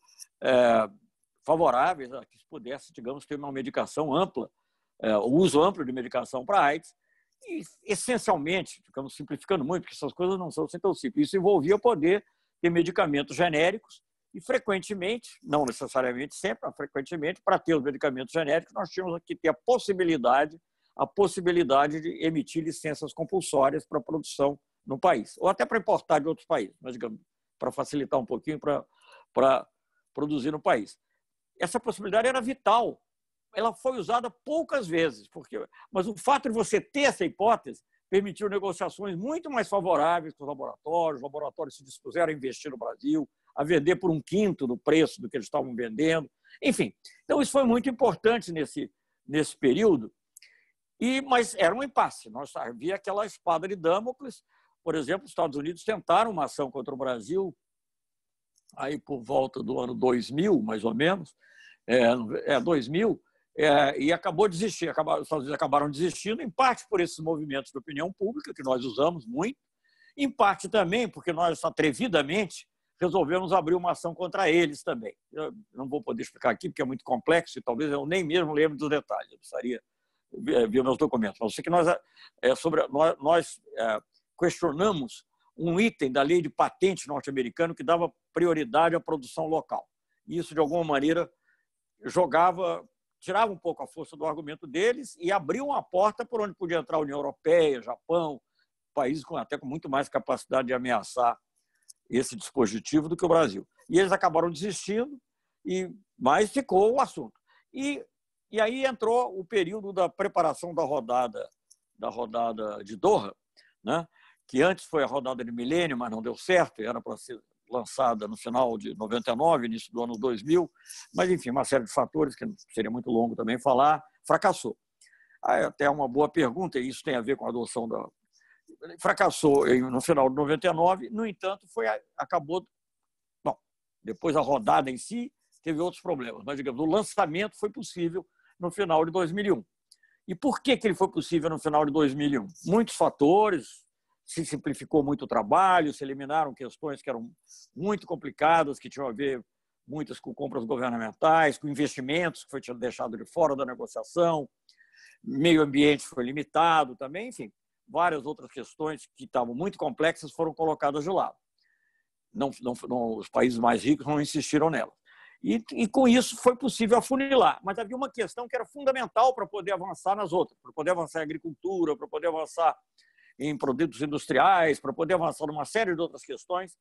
favoráveis a que se pudesse, digamos, ter uma medicação ampla, o uso amplo de medicação para AIDS, e, essencialmente, ficamos simplificando muito, porque essas coisas não são assim tão simples, isso envolvia poder ter medicamentos genéricos e, frequentemente, não necessariamente sempre, mas frequentemente, para ter os medicamentos genéricos, nós tínhamos que ter a possibilidade de emitir licenças compulsórias para produção no país, ou até para importar de outros países, mas, digamos, para facilitar um pouquinho para produzir no país. Essa possibilidade era vital. Ela foi usada poucas vezes, mas o fato de você ter essa hipótese permitiu negociações muito mais favoráveis com os laboratórios se dispuseram a investir no Brasil, a vender por 1/5 do preço do que eles estavam vendendo. Enfim, então isso foi muito importante nesse período, mas era um impasse. Havia aquela espada de Damocles. Por exemplo, os Estados Unidos tentaram uma ação contra o Brasil aí por volta do ano 2000, mais ou menos, 2000, e acabou desistir. Os Estados Unidos acabaram desistindo, em parte por esses movimentos de opinião pública, que nós usamos muito, em parte também porque nós, atrevidamente, resolvemos abrir uma ação contra eles também. Eu não vou poder explicar aqui, porque é muito complexo e talvez eu nem mesmo lembre dos detalhes. Eu precisaria ver meus documentos. Mas eu sei que nós questionamos um item da lei de patente norte-americano que dava prioridade à produção local. E isso, de alguma maneira, tirava um pouco a força do argumento deles e abria uma porta por onde podia entrar a União Europeia, Japão, países com muito mais capacidade de ameaçar esse dispositivo do que o Brasil. E eles acabaram desistindo, mas ficou o assunto. E aí entrou o período da preparação da rodada de Doha, né? Que antes foi a rodada de milênio, mas não deu certo, era para ser lançada no final de 99, início do ano 2000, mas, enfim, uma série de fatores, que seria muito longo também falar, fracassou. Até uma boa pergunta, e isso tem a ver com a adoção da... Fracassou no final de 99, no entanto, acabou... Bom, depois a rodada em si teve outros problemas, mas, digamos, o lançamento foi possível no final de 2001. E por que ele foi possível no final de 2001? Muitos fatores, se simplificou muito o trabalho, se eliminaram questões que eram muito complicadas, que tinham a ver muitas com compras governamentais, com investimentos que foi deixado de fora da negociação, meio ambiente foi limitado também, enfim, várias outras questões que estavam muito complexas foram colocadas de lado. Os países mais ricos não insistiram nelas. E com isso foi possível afunilar. Mas havia uma questão que era fundamental para poder avançar nas outras, para poder avançar em agricultura, para poder avançar em produtos industriais, para poder avançar numa série de outras questões.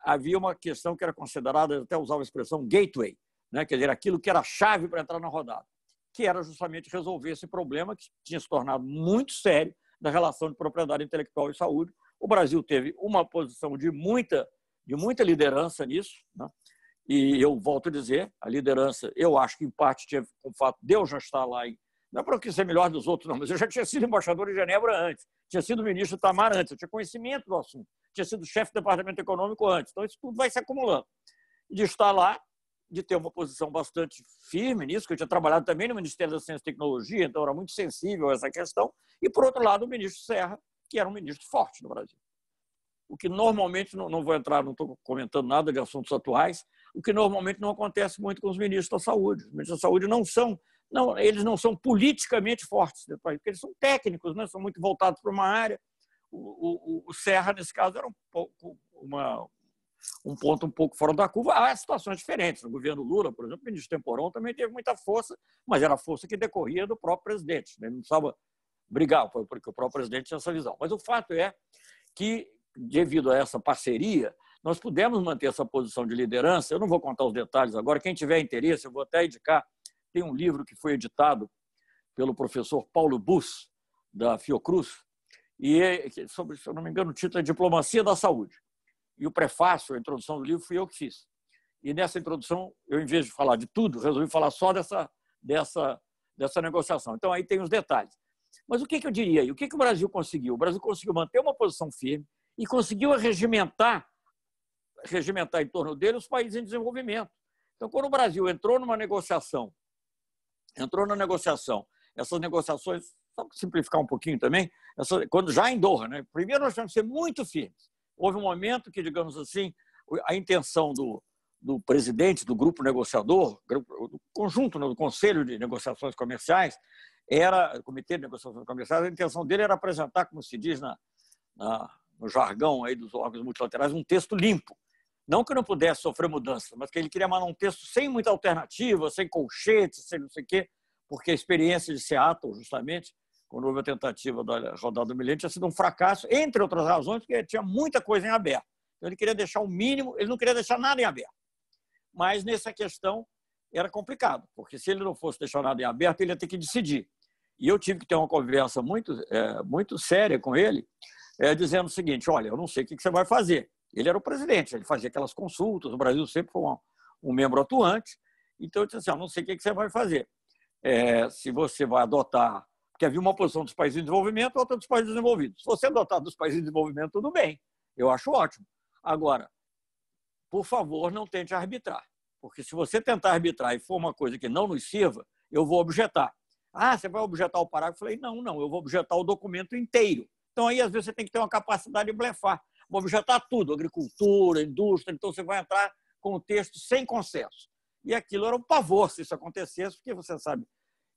Havia uma questão que era considerada, até usava a expressão gateway, né? Quer dizer, aquilo que era a chave para entrar na rodada, que era justamente resolver esse problema que tinha se tornado muito sério da relação de propriedade intelectual e saúde. O Brasil teve uma posição de muita liderança nisso, né? E eu volto a dizer, a liderança, eu acho que em parte tinha com o fato de eu já estar lá, não é para eu querer ser melhor dos outros, não, mas eu já tinha sido embaixador em Genebra antes, tinha sido ministro do Itamar antes, eu tinha conhecimento do assunto, tinha sido chefe do departamento econômico antes, então isso tudo vai se acumulando. De estar lá, de ter uma posição bastante firme nisso, que eu tinha trabalhado também no Ministério da Ciência e Tecnologia, então era muito sensível a essa questão, e, por outro lado, o ministro Serra, que era um ministro forte no Brasil. O que normalmente, não vou entrar, não estou comentando nada de assuntos atuais, o que normalmente não acontece muito com os ministros da saúde. Os ministros da saúde eles não são politicamente fortes, porque eles são técnicos, né? São muito voltados para uma área. O Serra, nesse caso, era um ponto um pouco fora da curva. Há situações diferentes. No governo Lula, por exemplo, o ministro Temporão também teve muita força, mas era a força que decorria do próprio presidente. Ele não precisava brigar, porque o próprio presidente tinha essa visão. Mas o fato é que, devido a essa parceria, nós pudemos manter essa posição de liderança. Eu não vou contar os detalhes agora. Quem tiver interesse, eu vou até indicar. Tem um livro que foi editado pelo professor Paulo Bus, da Fiocruz, e sobre, se eu não me engano, o título é Diplomacia da Saúde. E o prefácio, a introdução do livro, fui eu que fiz. E nessa introdução, eu, em vez de falar de tudo, resolvi falar só dessa negociação. Então, aí tem os detalhes. Mas o que eu diria aí? O que o Brasil conseguiu? O Brasil conseguiu manter uma posição firme e conseguiu regimentar em torno dele os países em desenvolvimento. Então, quando o Brasil entrou na negociação, essas negociações, só para simplificar um pouquinho também, quando já em Doha, né? Primeiro nós temos que ser muito firmes. Houve um momento que, digamos assim, a intenção do presidente do grupo negociador, do conjunto, do Conselho de Negociações Comerciais, o Comitê de Negociações Comerciais, a intenção dele era apresentar, como se diz no jargão aí dos órgãos multilaterais, um texto limpo. Não que não pudesse sofrer mudança, mas que ele queria mandar um texto sem muita alternativa, sem colchetes, sem não sei o quê, porque a experiência de Seattle, justamente, quando houve a tentativa da rodada do milênio, tinha sido um fracasso, entre outras razões, porque tinha muita coisa em aberto. Então, ele queria deixar o mínimo, ele não queria deixar nada em aberto. Mas, nessa questão, era complicado, porque se ele não fosse deixar nada em aberto, ele ia ter que decidir. E eu tive que ter uma conversa muito séria com ele, dizendo o seguinte: olha, eu não sei o que você vai fazer. Ele era o presidente, ele fazia aquelas consultas, o Brasil sempre foi um membro atuante, então eu disse assim: eu não sei o que você vai fazer. Se você vai adotar, porque havia uma posição dos países em desenvolvimento e outra dos países desenvolvidos. Se você adotar dos países em desenvolvimento, tudo bem, eu acho ótimo. Agora, por favor, não tente arbitrar, porque se você tentar arbitrar e for uma coisa que não nos sirva, eu vou objetar. Ah, você vai objetar o parágrafo? Eu falei: não, eu vou objetar o documento inteiro. Então, aí, às vezes, você tem que ter uma capacidade de blefar. Vou objetar tudo, agricultura, indústria, então você vai entrar com o texto sem consenso. E aquilo era um pavor se isso acontecesse, porque você sabe,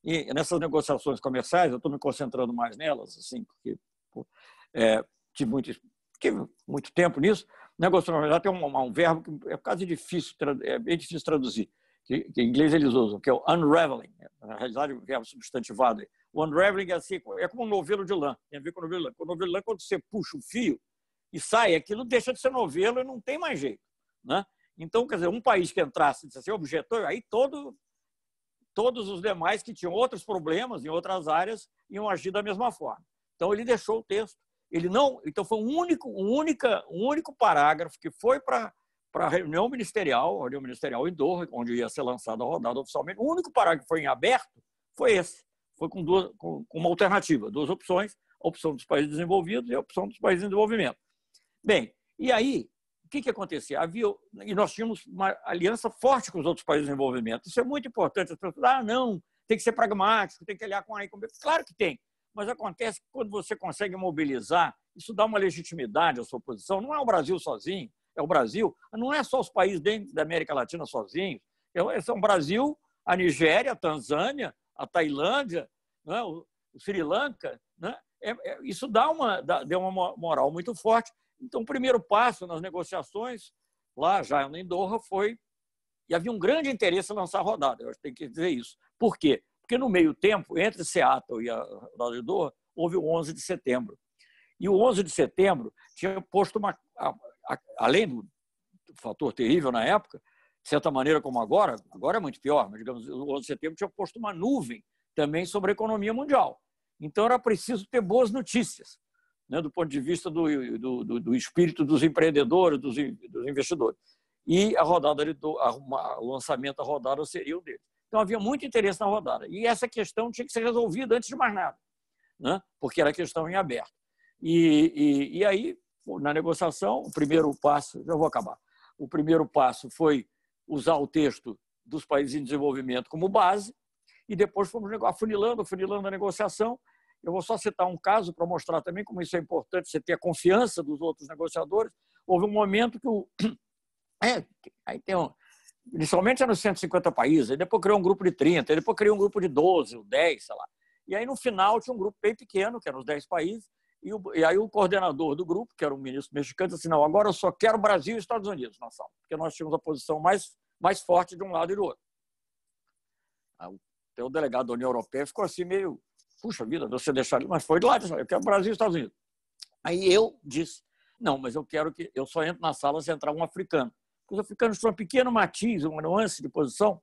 e nessas negociações comerciais, eu estou me concentrando mais nelas, assim, porque tive muito tempo nisso. Negociação comercial tem um verbo que é quase difícil, bem difícil traduzir, que em inglês eles usam, que é o unraveling, na realidade o verbo substantivado. O unraveling é como um novelo de lã, tem a ver com o novelo de lã. O novelo de lã, quando você puxa o fio, e sai, aquilo deixa de ser novelo e não tem mais jeito, né? Então, quer dizer, um país que entrasse e disse assim, objetor, aí todos os demais que tinham outros problemas em outras áreas iam agir da mesma forma. Então, ele deixou o texto. Ele não, então, foi um único parágrafo que foi para a reunião ministerial em Doha, onde ia ser lançada a rodada oficialmente. O único parágrafo que foi em aberto foi esse. Foi com uma alternativa, duas opções, a opção dos países desenvolvidos e a opção dos países em desenvolvimento. Bem, e aí, o que acontecia? E nós tínhamos uma aliança forte com os outros países em desenvolvimento. Isso é muito importante. As pessoas não, tem que ser pragmático, tem que olhar com A e com B. Claro que tem, mas acontece que quando você consegue mobilizar, isso dá uma legitimidade à sua posição. Não é o Brasil sozinho, é o Brasil. Não é só os países dentro da América Latina sozinhos. São o Brasil, a Nigéria, a Tanzânia, a Tailândia, né? o Sri Lanka. Né? Isso deu uma moral muito forte. Então, o primeiro passo nas negociações, lá já em Doha, foi... E havia um grande interesse em lançar a rodada, eu tenho que dizer isso. Por quê? Porque, no meio tempo, entre Seattle e a rodada de Doha, houve o 11 de setembro. E o 11 de setembro tinha posto além do fator terrível na época, de certa maneira como agora é muito pior, mas, digamos, o 11 de setembro tinha posto uma nuvem também sobre a economia mundial. Então, era preciso ter boas notícias, né, do ponto de vista do espírito dos empreendedores, dos investidores. E o lançamento da rodada seria o deles. Então, havia muito interesse na rodada. E essa questão tinha que ser resolvida antes de mais nada, né, porque era questão em aberto. E aí, na negociação, o primeiro passo... Já vou acabar. O primeiro passo foi usar o texto dos países em desenvolvimento como base e depois fomos afunilando a negociação. Eu vou só citar um caso para mostrar também como isso é importante, você ter a confiança dos outros negociadores. Houve um momento que aí inicialmente eram 150 países, aí depois criou um grupo de 30, aí depois criou um grupo de 12, 10, sei lá. E aí, no final, tinha um grupo bem pequeno, que eram os 10 países, e aí o coordenador do grupo, que era um ministro mexicano, disse assim, não, agora eu só quero Brasil e Estados Unidos na sala, porque nós tínhamos a posição mais forte de um lado e do outro. Até o delegado da União Europeia ficou assim meio... Puxa vida, você deixar ali, mas foi de lá, eu quero Brasil e Estados Unidos. Aí eu disse, não, mas eu só entro na sala se entrar um africano. Porque os africanos tinham um pequeno matiz, uma nuance de posição,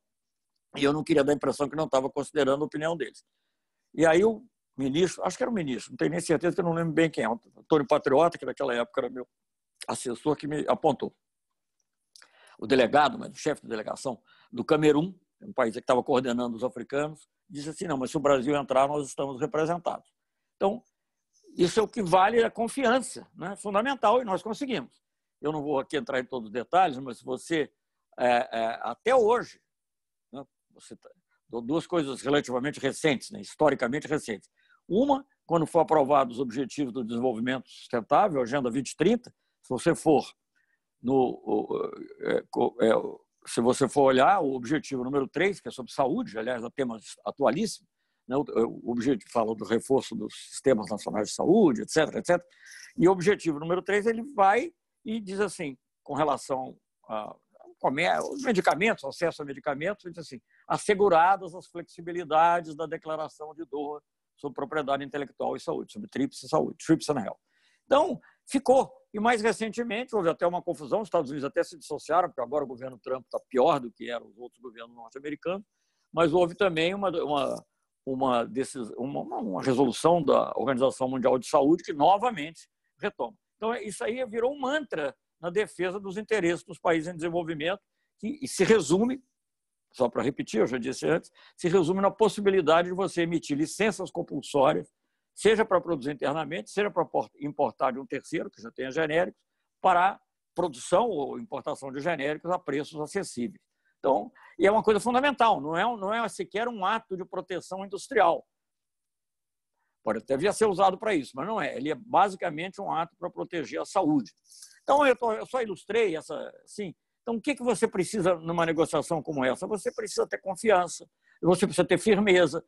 e eu não queria dar a impressão que não estava considerando a opinião deles. E aí o ministro, acho que era o ministro, não tenho nem certeza, que eu não lembro bem quem é, o Antônio Patriota, que naquela época era meu assessor, que me apontou. O delegado, mas o chefe de delegação do Camerun, um país que estava coordenando os africanos, disse assim, não, mas se o Brasil entrar, nós estamos representados. Então, isso é o que vale a confiança, né? Fundamental, e nós conseguimos. Eu não vou aqui entrar em todos os detalhes, mas se você, até hoje, né, duas coisas relativamente recentes, né, historicamente recentes. Uma, quando for aprovados os Objetivos do Desenvolvimento Sustentável, a Agenda 2030, se você for olhar o objetivo número 3, que é sobre saúde, aliás, é um tema atualíssimo, né? O objetivo fala do reforço dos sistemas nacionais de saúde, etc., etc. E o objetivo número 3, ele vai e diz assim, com relação aos medicamentos, acesso a medicamentos, ele diz assim, asseguradas as flexibilidades da Declaração de Doha sobre propriedade intelectual e saúde, sobre TRIPS e saúde, TRIPS and Health. Então, ficou. E mais recentemente, houve até uma confusão, os Estados Unidos até se dissociaram, porque agora o governo Trump está pior do que eram os outros governos norte-americanos, mas houve também uma resolução da Organização Mundial de Saúde que novamente retoma. Então, isso aí virou um mantra na defesa dos interesses dos países em desenvolvimento, e se resume, só para repetir, eu já disse antes, se resume na possibilidade de você emitir licenças compulsórias, seja para produzir internamente, seja para importar de um terceiro, que já tenha genéricos, para produção ou importação de genéricos a preços acessíveis. Então, e é uma coisa fundamental, não é sequer um ato de proteção industrial. Pode até vir a ser usado para isso, mas não é. Ele é basicamente um ato para proteger a saúde. Então, eu só ilustrei essa... Sim. Então, o que você precisa numa negociação como essa? Você precisa ter confiança, você precisa ter firmeza.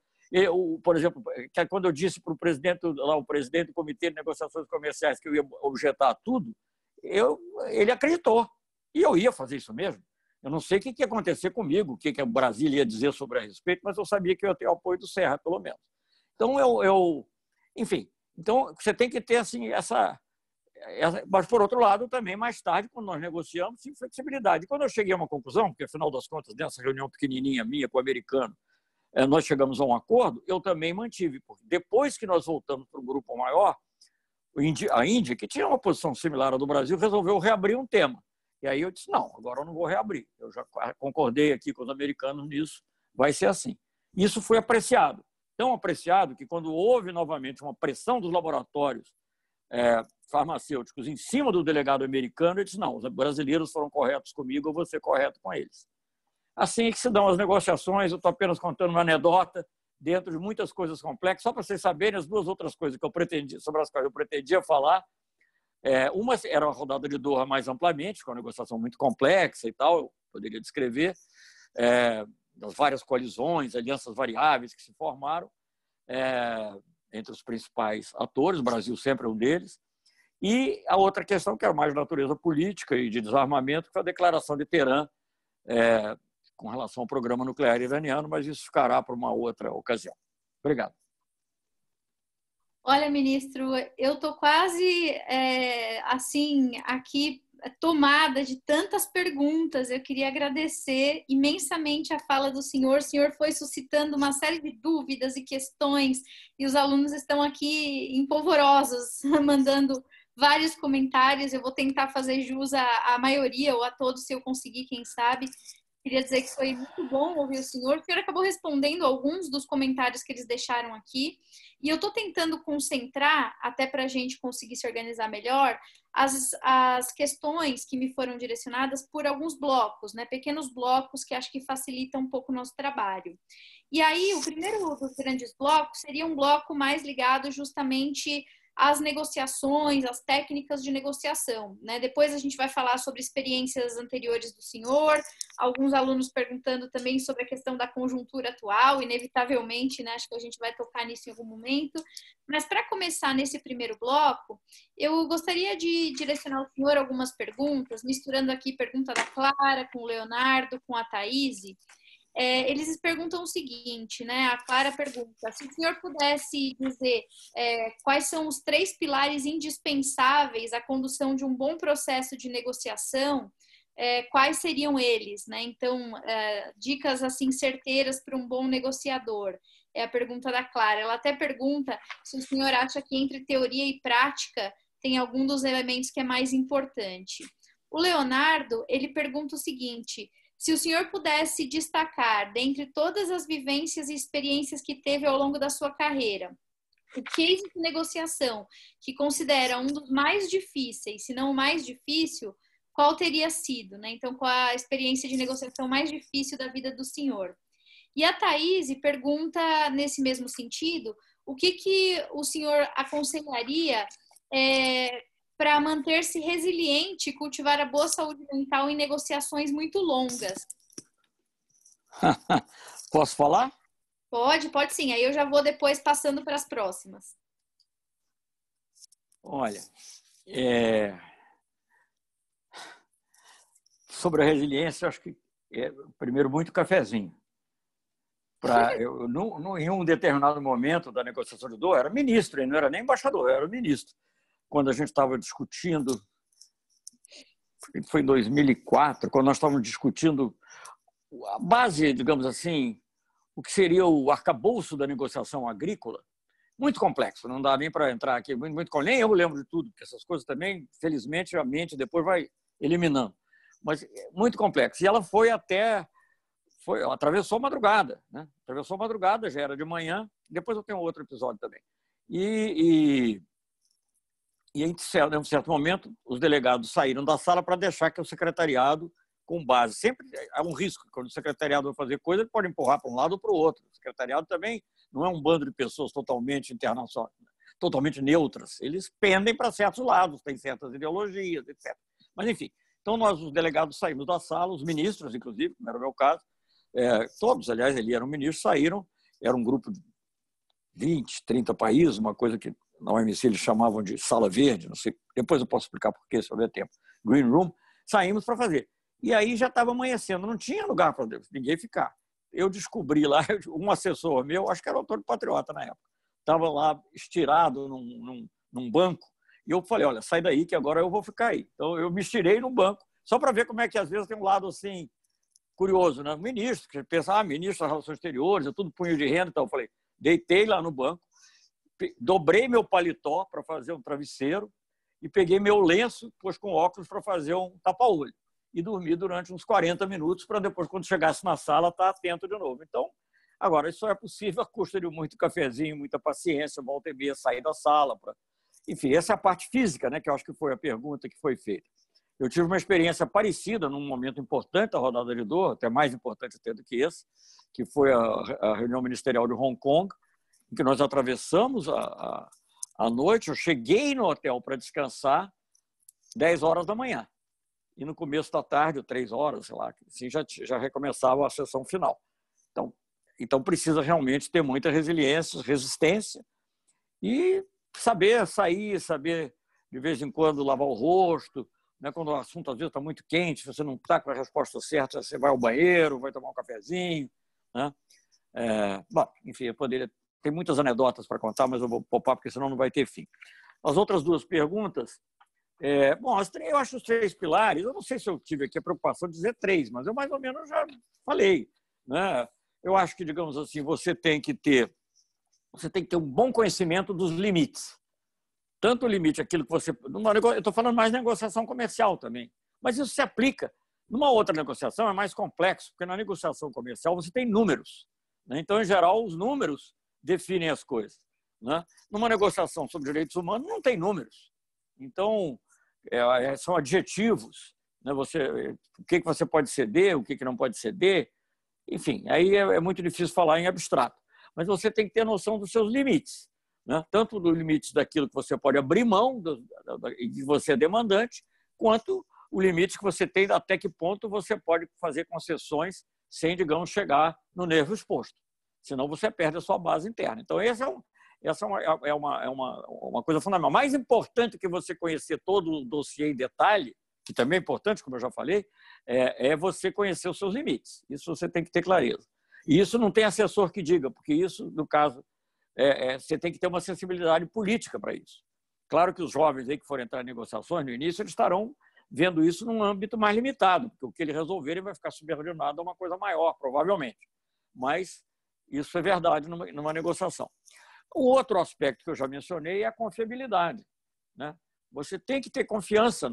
Por exemplo, quando eu disse para o presidente do Comitê de Negociações Comerciais que eu ia objetar tudo, ele acreditou. E eu ia fazer isso mesmo. Eu não sei o que ia acontecer comigo, o que a Brasília ia dizer sobre a respeito, mas eu sabia que eu ia ter o apoio do Serra, pelo menos. Então, enfim, então você tem que ter assim, Mas, por outro lado, também, mais tarde, quando nós negociamos, tinha flexibilidade. E quando eu cheguei a uma conclusão, porque, afinal das contas, nessa reunião pequenininha minha com o americano, nós chegamos a um acordo, eu também mantive. Porque depois que nós voltamos para o grupo maior, a Índia, que tinha uma posição similar à do Brasil, resolveu reabrir um tema. E aí eu disse, não, agora eu não vou reabrir. Eu já concordei aqui com os americanos nisso, vai ser assim. Isso foi apreciado. Tão apreciado que, quando houve novamente uma pressão dos laboratórios farmacêuticos em cima do delegado americano, ele disse, não, os brasileiros foram corretos comigo, eu vou ser correto com eles. Assim é que se dão as negociações. Eu estou apenas contando uma anedota dentro de muitas coisas complexas, só para vocês saberem as duas outras coisas que eu pretendia, sobre as quais eu pretendia falar. Uma era a rodada de Doha mais amplamente, com uma negociação muito complexa e tal, eu poderia descrever, das várias coalizões, alianças variáveis que se formaram entre os principais atores, o Brasil sempre é um deles, e a outra questão, que era mais de natureza política e de desarmamento, que foi a declaração de Teherã com relação ao programa nuclear iraniano, mas isso ficará para uma outra ocasião. Obrigado. Olha, ministro, eu estou quase assim aqui tomada de tantas perguntas. Eu queria agradecer imensamente a fala do senhor. O senhor foi suscitando uma série de dúvidas e questões, e os alunos estão aqui empolvorosos, mandando vários comentários. Eu vou tentar fazer jus à maioria, ou a todos, se eu conseguir, quem sabe. Queria dizer que foi muito bom ouvir o senhor. O senhor acabou respondendo alguns dos comentários que eles deixaram aqui. E eu estou tentando concentrar, até para a gente conseguir se organizar melhor, as questões que me foram direcionadas por alguns blocos, né? Pequenos blocos que acho que facilitam um pouco o nosso trabalho. E aí, o primeiro dos grandes blocos seria um bloco mais ligado justamente as negociações, as técnicas de negociação, né? Depois a gente vai falar sobre experiências anteriores do senhor, alguns alunos perguntando também sobre a questão da conjuntura atual, inevitavelmente, né? Acho que a gente vai tocar nisso em algum momento. Mas para começar nesse primeiro bloco, eu gostaria de direcionar ao senhor algumas perguntas, misturando aqui pergunta da Clara com o Leonardo, com a Thaíse. Eles perguntam o seguinte, né? A Clara pergunta, se o senhor pudesse dizer quais são os 3 pilares indispensáveis à condução de um bom processo de negociação, quais seriam eles, né? Então, dicas assim certeiras para um bom negociador. É a pergunta da Clara. Ela até pergunta se o senhor acha que entre teoria e prática tem algum dos elementos que é mais importante. O Leonardo, ele pergunta o seguinte: se o senhor pudesse destacar, dentre todas as vivências e experiências que teve ao longo da sua carreira, o case de negociação que considera um dos mais difíceis, se não o mais difícil, qual teria sido, né? Então, qual a experiência de negociação mais difícil da vida do senhor? E a Thaíse pergunta, nesse mesmo sentido, o que o senhor aconselharia para manter-se resiliente e cultivar a boa saúde mental em negociações muito longas? Posso falar? Pode sim. Aí eu já vou depois passando para as próximas. Olha, sobre a resiliência, acho que primeiro muito cafezinho. Em um determinado momento da negociação de Doha, eu era ministro, e não era nem embaixador, eu era ministro. Quando a gente estava discutindo, foi em 2004, quando nós estávamos discutindo a base, digamos assim, o que seria o arcabouço da negociação agrícola, muito complexo, não dá nem para entrar aqui, nem eu lembro de tudo, porque essas coisas também, felizmente, a mente depois vai eliminando, mas muito complexo. E ela atravessou a madrugada, né? Atravessou a madrugada, já era de manhã, depois eu tenho outro episódio também. E em um certo momento, os delegados saíram da sala para deixar que o secretariado, com base, sempre há um risco, quando o secretariado vai fazer coisa, ele pode empurrar para um lado ou para o outro. O secretariado também não é um bando de pessoas totalmente internacionais, totalmente neutras. Eles pendem para certos lados, têm certas ideologias, etc. Mas, enfim, então nós, os delegados, saímos da sala, os ministros, inclusive, como era o meu caso, todos, aliás, ele era um ministro, saíram, era um grupo de 20, 30 países, uma coisa que na OMC eles chamavam de sala verde, não sei, depois eu posso explicar por quê, se houver tempo, green room, saímos para fazer. E aí já estava amanhecendo, não tinha lugar para ninguém ficar. Eu descobri lá, um assessor meu, acho que era o autor do Patriota na época, estava lá estirado num banco, E eu falei, olha, sai daí que agora eu vou ficar aí. Então, eu me estirei no banco, só para ver como é que às vezes tem um lado assim curioso, né? Ministro, que pensa, ministro das Relações Exteriores, é tudo punho de renda. Então, eu falei, deitei lá no banco, dobrei meu paletó para fazer um travesseiro e peguei meu lenço, pus com óculos para fazer um tapa-olho. E dormi durante uns 40 minutos para depois, quando chegasse na sala, estar atento de novo. Então, agora, isso é possível à custa de muito cafezinho, muita paciência, volta e meia, sair da sala. Enfim, essa é a parte física, né, que eu acho que foi a pergunta que foi feita. Eu tive uma experiência parecida num momento importante da rodada de Doha, até mais importante até do que esse, que foi a reunião ministerial de Hong Kong, em que nós atravessamos a noite. Eu cheguei no hotel para descansar 10 horas da manhã. E no começo da tarde, 3 horas, sei lá, assim, já recomeçava a sessão final. Então precisa realmente ter muita resistência e saber sair, saber de vez em quando lavar o rosto, né? Quando o assunto às vezes está muito quente, você não está com a resposta certa, você vai ao banheiro, vai tomar um cafezinho, né? Bom, enfim, eu poderia. Tem muitas anedotas para contar, mas eu vou poupar porque senão não vai ter fim. As outras duas perguntas, bom, eu acho os 3 pilares. Eu não sei se eu tive aqui a preocupação de dizer 3, mas eu mais ou menos já falei, né? Eu acho que, digamos assim, você tem que ter um bom conhecimento dos limites. Tanto o limite, aquilo que você... Eu estou falando mais de negociação comercial também, mas isso se aplica. Numa outra negociação é mais complexo, porque na negociação comercial você tem números, né? Então, em geral, os números definem as coisas, né? Numa negociação sobre direitos humanos não tem números. Então, são adjetivos, né? O que você pode ceder, o que não pode ceder. Enfim, aí é muito difícil falar em abstrato. Mas você tem que ter noção dos seus limites, né? Tanto dos limites daquilo que você pode abrir mão, de você é demandante, quanto o limite que você tem até que ponto você pode fazer concessões sem, digamos, chegar no nervo exposto. Senão você perde a sua base interna. Então, essa é uma coisa fundamental. Mais importante que você conhecer todo o dossiê em detalhe, que também é importante, como eu já falei, é você conhecer os seus limites. Isso você tem que ter clareza. E isso não tem assessor que diga, porque isso, no caso, você tem que ter uma sensibilidade política para isso. Claro que os jovens aí que forem entrar em negociações, no início, eles estarão vendo isso num âmbito mais limitado, porque o que eles resolverem vai ficar subordinado a uma coisa maior, provavelmente. Mas isso é verdade numa negociação. O outro aspecto que eu já mencionei é a confiabilidade, né? Você tem que ter confiança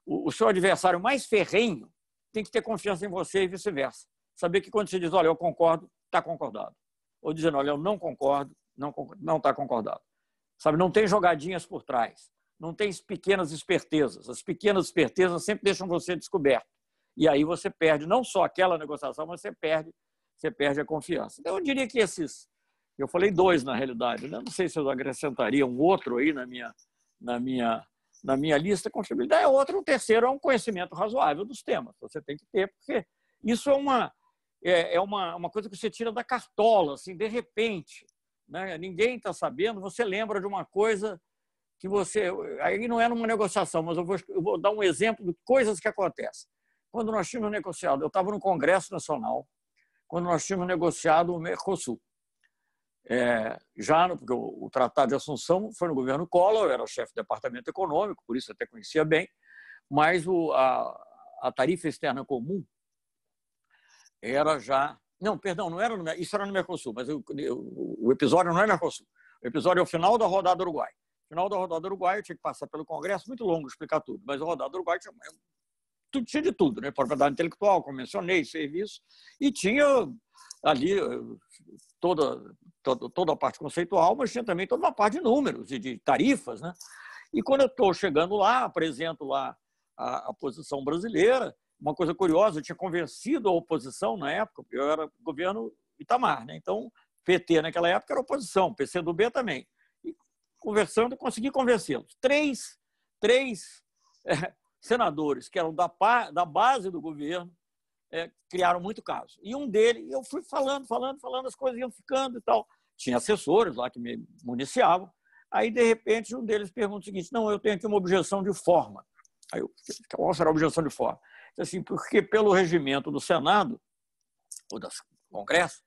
o seu adversário mais ferrenho tem que ter confiança em você e vice-versa. Saber que quando você diz, olha, eu concordo, está concordado. Ou dizendo, olha, eu não concordo, não está concordado. Sabe, não tem jogadinhas por trás. Não tem pequenas espertezas. As pequenas espertezas sempre deixam você descoberto. E aí você perde não só aquela negociação, mas você perde a confiança. Então, eu diria que eu falei 2, na realidade, né? Não sei se eu acrescentaria um outro aí na minha lista. Confiabilidade é outro. O terceiro é um conhecimento razoável dos temas. Você tem que ter, porque isso é uma coisa que você tira da cartola, assim, de repente, né? Ninguém está sabendo, você lembra de uma coisa que você... Aí não é numa negociação, mas eu vou dar um exemplo de coisas que acontecem. Quando nós tínhamos negociado, eu estava no Congresso Nacional, quando nós tínhamos negociado o Mercosul. Porque o Tratado de Assunção foi no governo Collor, eu era chefe do Departamento Econômico, por isso até conhecia bem, mas a tarifa externa comum era já... Não, perdão, não era isso era no Mercosul, mas o episódio não é Mercosul. O episódio é o final da rodada do Uruguai. No final da rodada do Uruguai, eu tinha que passar pelo Congresso, muito longo explicar tudo, mas a rodada do Uruguai tinha de tudo, né? Propriedade intelectual, como mencionei, serviço, e tinha ali toda a parte conceitual, mas tinha também toda uma parte de números e de tarifas, né? E quando eu estou chegando lá, apresento lá a posição brasileira. Uma coisa curiosa, eu tinha convencido a oposição na época, eu era governo Itamar, né? Então, PT naquela época era oposição, PCdoB também. E conversando, consegui convencê-los. Três senadores que eram da base do governo criaram muito caso. E um deles, eu fui falando, as coisas iam ficando e tal. Tinha assessores lá que me municiavam. Aí, de repente, um deles pergunta o seguinte: não, eu tenho aqui uma objeção de forma. Aí qual será a objeção de forma? Assim, porque pelo regimento do Senado, ou do Congresso,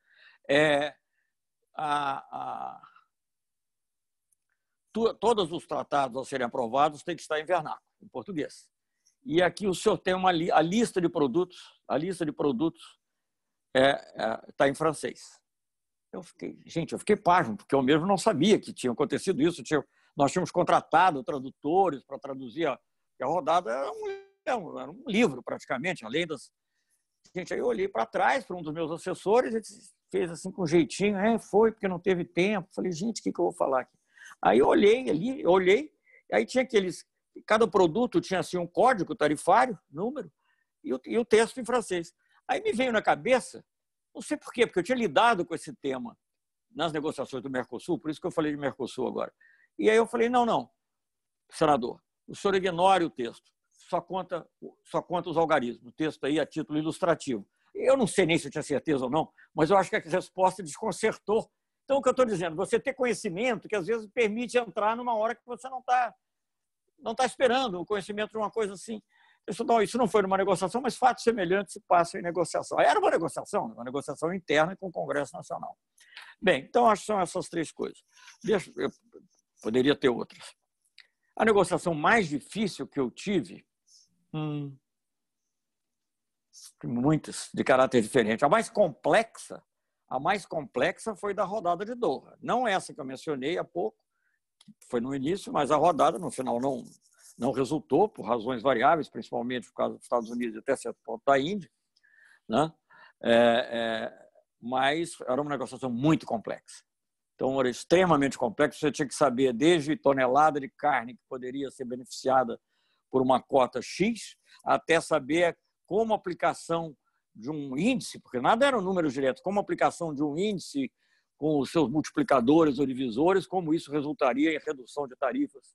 todos os tratados a serem aprovados têm que estar em vernáculo, em português. E aqui o senhor tem a lista de produtos, está em francês. Eu fiquei pasmo, porque eu mesmo não sabia que tinha acontecido isso. Nós tínhamos contratado tradutores para traduzir. A rodada era um livro, praticamente, além das... Gente, aí eu olhei para trás para um dos meus assessores e fez assim com um jeitinho, foi porque não teve tempo. Falei, gente, o que eu vou falar aqui? Aí eu olhei, aí tinha cada produto tinha assim um código tarifário, número, e o texto em francês. Aí me veio na cabeça, não sei por quê, porque eu tinha lidado com esse tema nas negociações do Mercosul, por isso que eu falei de Mercosul agora. E aí eu falei, não, senador, o senhor ignore o texto, só conta os algarismos, o texto aí a título ilustrativo. Eu não sei nem se eu tinha certeza ou não, mas eu acho que a resposta desconcertou. Então, o que eu estou dizendo, você ter conhecimento que às vezes permite entrar numa hora que você não está esperando o conhecimento de uma coisa assim. Isso não foi numa negociação, mas fatos semelhantes se passam em negociação. Era uma negociação interna com o Congresso Nacional. Bem, então acho que são essas três coisas. Eu poderia ter outras. A negociação mais difícil que eu tive, muitas de caráter diferente. A mais complexa foi da rodada de Doha. Não essa que eu mencionei há pouco, que foi no início, mas a rodada no final não resultou, por razões variáveis, principalmente por causa dos Estados Unidos e até certo ponto da Índia, né? Mas era uma negociação muito complexa. Então, era extremamente complexo. Você tinha que saber desde tonelada de carne que poderia ser beneficiada por uma cota X, até saber como a aplicação de um índice, porque nada eram números diretos, como a aplicação de um índice com os seus multiplicadores ou divisores, como isso resultaria em redução de tarifas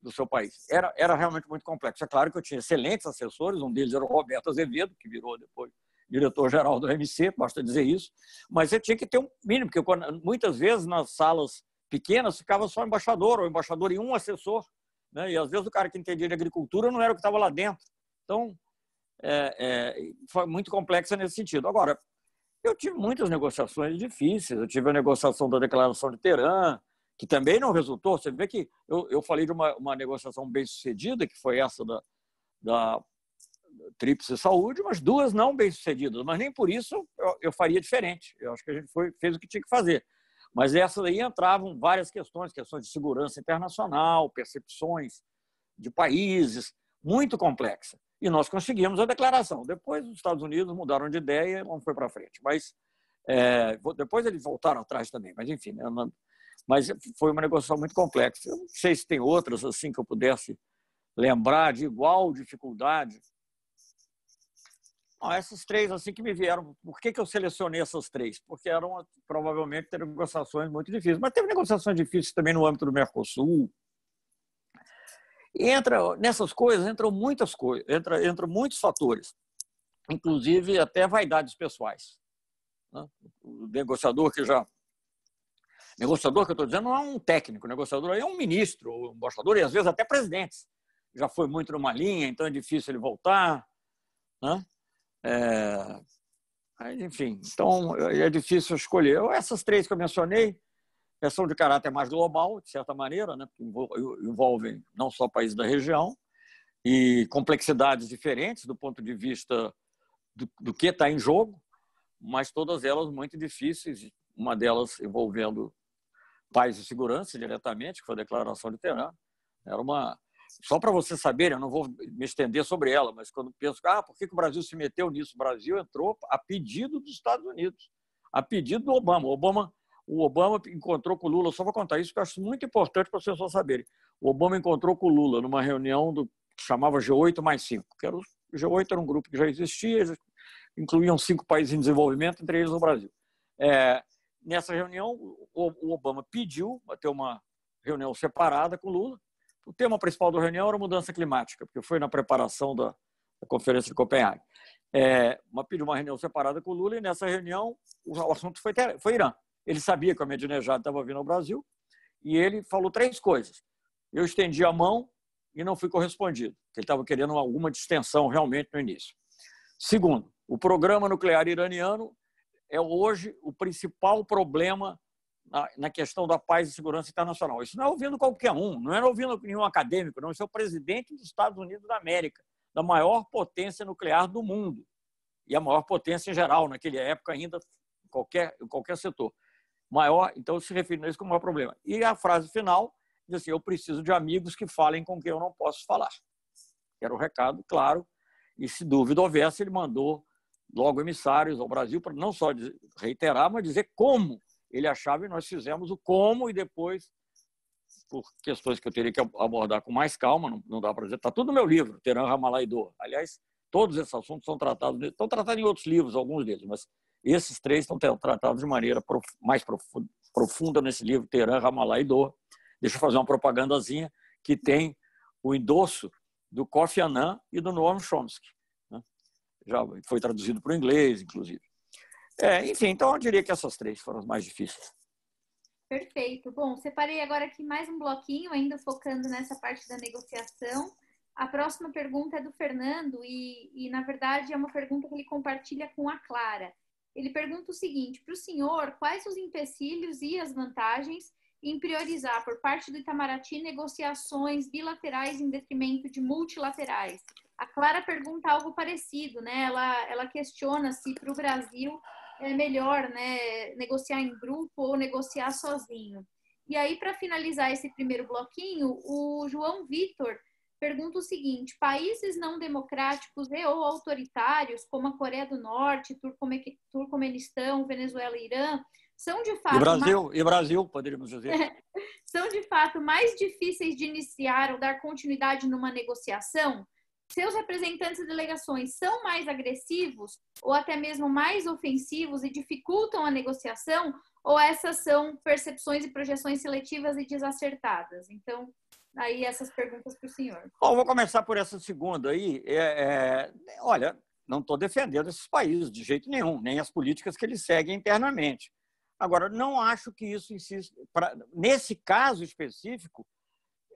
do seu país. Era realmente muito complexo. É claro que eu tinha excelentes assessores, um deles era o Roberto Azevedo, que virou depois diretor-geral do MC, basta dizer isso, mas você tinha que ter um mínimo, porque muitas vezes nas salas pequenas ficava só o embaixador e um assessor, né? E às vezes o cara que entendia de agricultura não era o que estava lá dentro. Então, foi muito complexa nesse sentido. Agora, eu tive muitas negociações difíceis. Eu tive a negociação da Declaração de Teherã, que também não resultou. Você vê que eu falei de uma negociação bem-sucedida, que foi essa da Tríplice Saúde, mas duas não bem-sucedidas. Mas nem por isso eu faria diferente. Eu acho que a gente fez o que tinha que fazer. Mas essas aí entravam várias questões de segurança internacional, percepções de países, muito complexa. E nós conseguimos a declaração. Depois os Estados Unidos mudaram de ideia e não foi para frente. Mas depois eles voltaram atrás também. Mas, enfim, né? Mas foi uma negociação muito complexa. Eu não sei se tem outras assim que eu pudesse lembrar de igual dificuldade. Essas três assim que me vieram. Por que eu selecionei essas três? Porque eram provavelmente negociações muito difíceis. Mas teve negociações difíceis também no âmbito do Mercosul. E nessas coisas entram muitas coisas, entram muitos fatores, inclusive até vaidades pessoais. Né? O negociador que eu estou dizendo não é um técnico, o negociador é um ministro, um embaixador e às vezes até presidentes. Já foi muito numa linha, então é difícil ele voltar. Né? Enfim, então é difícil escolher. Essas três que eu mencionei são de caráter mais global, de certa maneira, né? Porque envolvem não só países da região e complexidades diferentes do ponto de vista do que está em jogo, mas todas elas muito difíceis, uma delas envolvendo paz e segurança diretamente, que foi a Declaração de Teherã. Só para você saber, eu não vou me estender sobre ela, mas quando penso, por que o Brasil se meteu nisso? O Brasil entrou a pedido dos Estados Unidos, a pedido do Obama. O Obama encontrou com o Lula, só vou contar isso, que eu acho muito importante para as pessoas saberem. O Obama encontrou com o Lula numa reunião que chamava G8+5, que o G8 era um grupo que já existia, incluíam 5 países em desenvolvimento, entre eles o Brasil. Nessa reunião, o Obama pediu para ter uma reunião separada com o Lula. O tema principal da reunião era mudança climática, porque foi na preparação da Conferência de Copenhague. Pediu uma reunião separada com o Lula e nessa reunião o assunto foi Irã. Ele sabia que o Ahmadinejad estava vindo ao Brasil e ele falou 3 coisas. Eu estendi a mão e não fui correspondido, porque ele estava querendo alguma distensão realmente no início. Segundo, o programa nuclear iraniano é hoje o principal problema na questão da paz e segurança internacional. Isso não é ouvindo qualquer um, não é ouvindo nenhum acadêmico, não. Isso é o presidente dos Estados Unidos da América, da maior potência nuclear do mundo, e a maior potência em geral, naquela época ainda, em qualquer setor. Maior, então se refere a isso como maior problema. E a frase final diz assim: eu preciso de amigos que falem com quem eu não posso falar. Era o recado, claro, e se dúvida houvesse, ele mandou logo emissários ao Brasil para não só reiterar, mas dizer como ele achava, e nós fizemos o como, e depois, por questões que eu teria que abordar com mais calma, não dá para dizer, está tudo no meu livro, Teherã, Ramallah e Doha. Aliás, todos esses assuntos estão tratados em outros livros, alguns deles, mas esses três estão tratados de maneira mais profunda nesse livro, Teherã, Ramallah e Doha. Deixa eu fazer uma propagandazinha que tem o endosso do Kofi Annan e do Noam Chomsky, né? Já foi traduzido para o inglês, inclusive. Enfim, então eu diria que essas três foram as mais difíceis. Perfeito. Bom, separei agora aqui mais um bloquinho, ainda focando nessa parte da negociação. A próxima pergunta é do Fernando e na verdade, é uma pergunta que ele compartilha com a Clara. Ele pergunta o seguinte: para o senhor, quais os empecilhos e as vantagens em priorizar, por parte do Itamaraty, negociações bilaterais em detrimento de multilaterais? A Clara pergunta algo parecido, né? Ela questiona se para o Brasil é melhor, né, negociar em grupo ou negociar sozinho. E aí, para finalizar esse primeiro bloquinho, o João Vitor pergunta o seguinte: países não democráticos e ou autoritários, como a Coreia do Norte, Turcomenistão, Venezuela e Irã, são de fato... E Brasil, poderíamos dizer. São de fato mais difíceis de iniciar ou dar continuidade numa negociação? Seus representantes e delegações são mais agressivos ou até mesmo mais ofensivos e dificultam a negociação? Ou essas são percepções e projeções seletivas e desacertadas? Então, aí essas perguntas para o senhor. Bom, vou começar por essa segunda aí. Olha, não estou defendendo esses países de jeito nenhum, nem as políticas que eles seguem internamente. Agora, não acho que isso insiste. Nesse caso específico,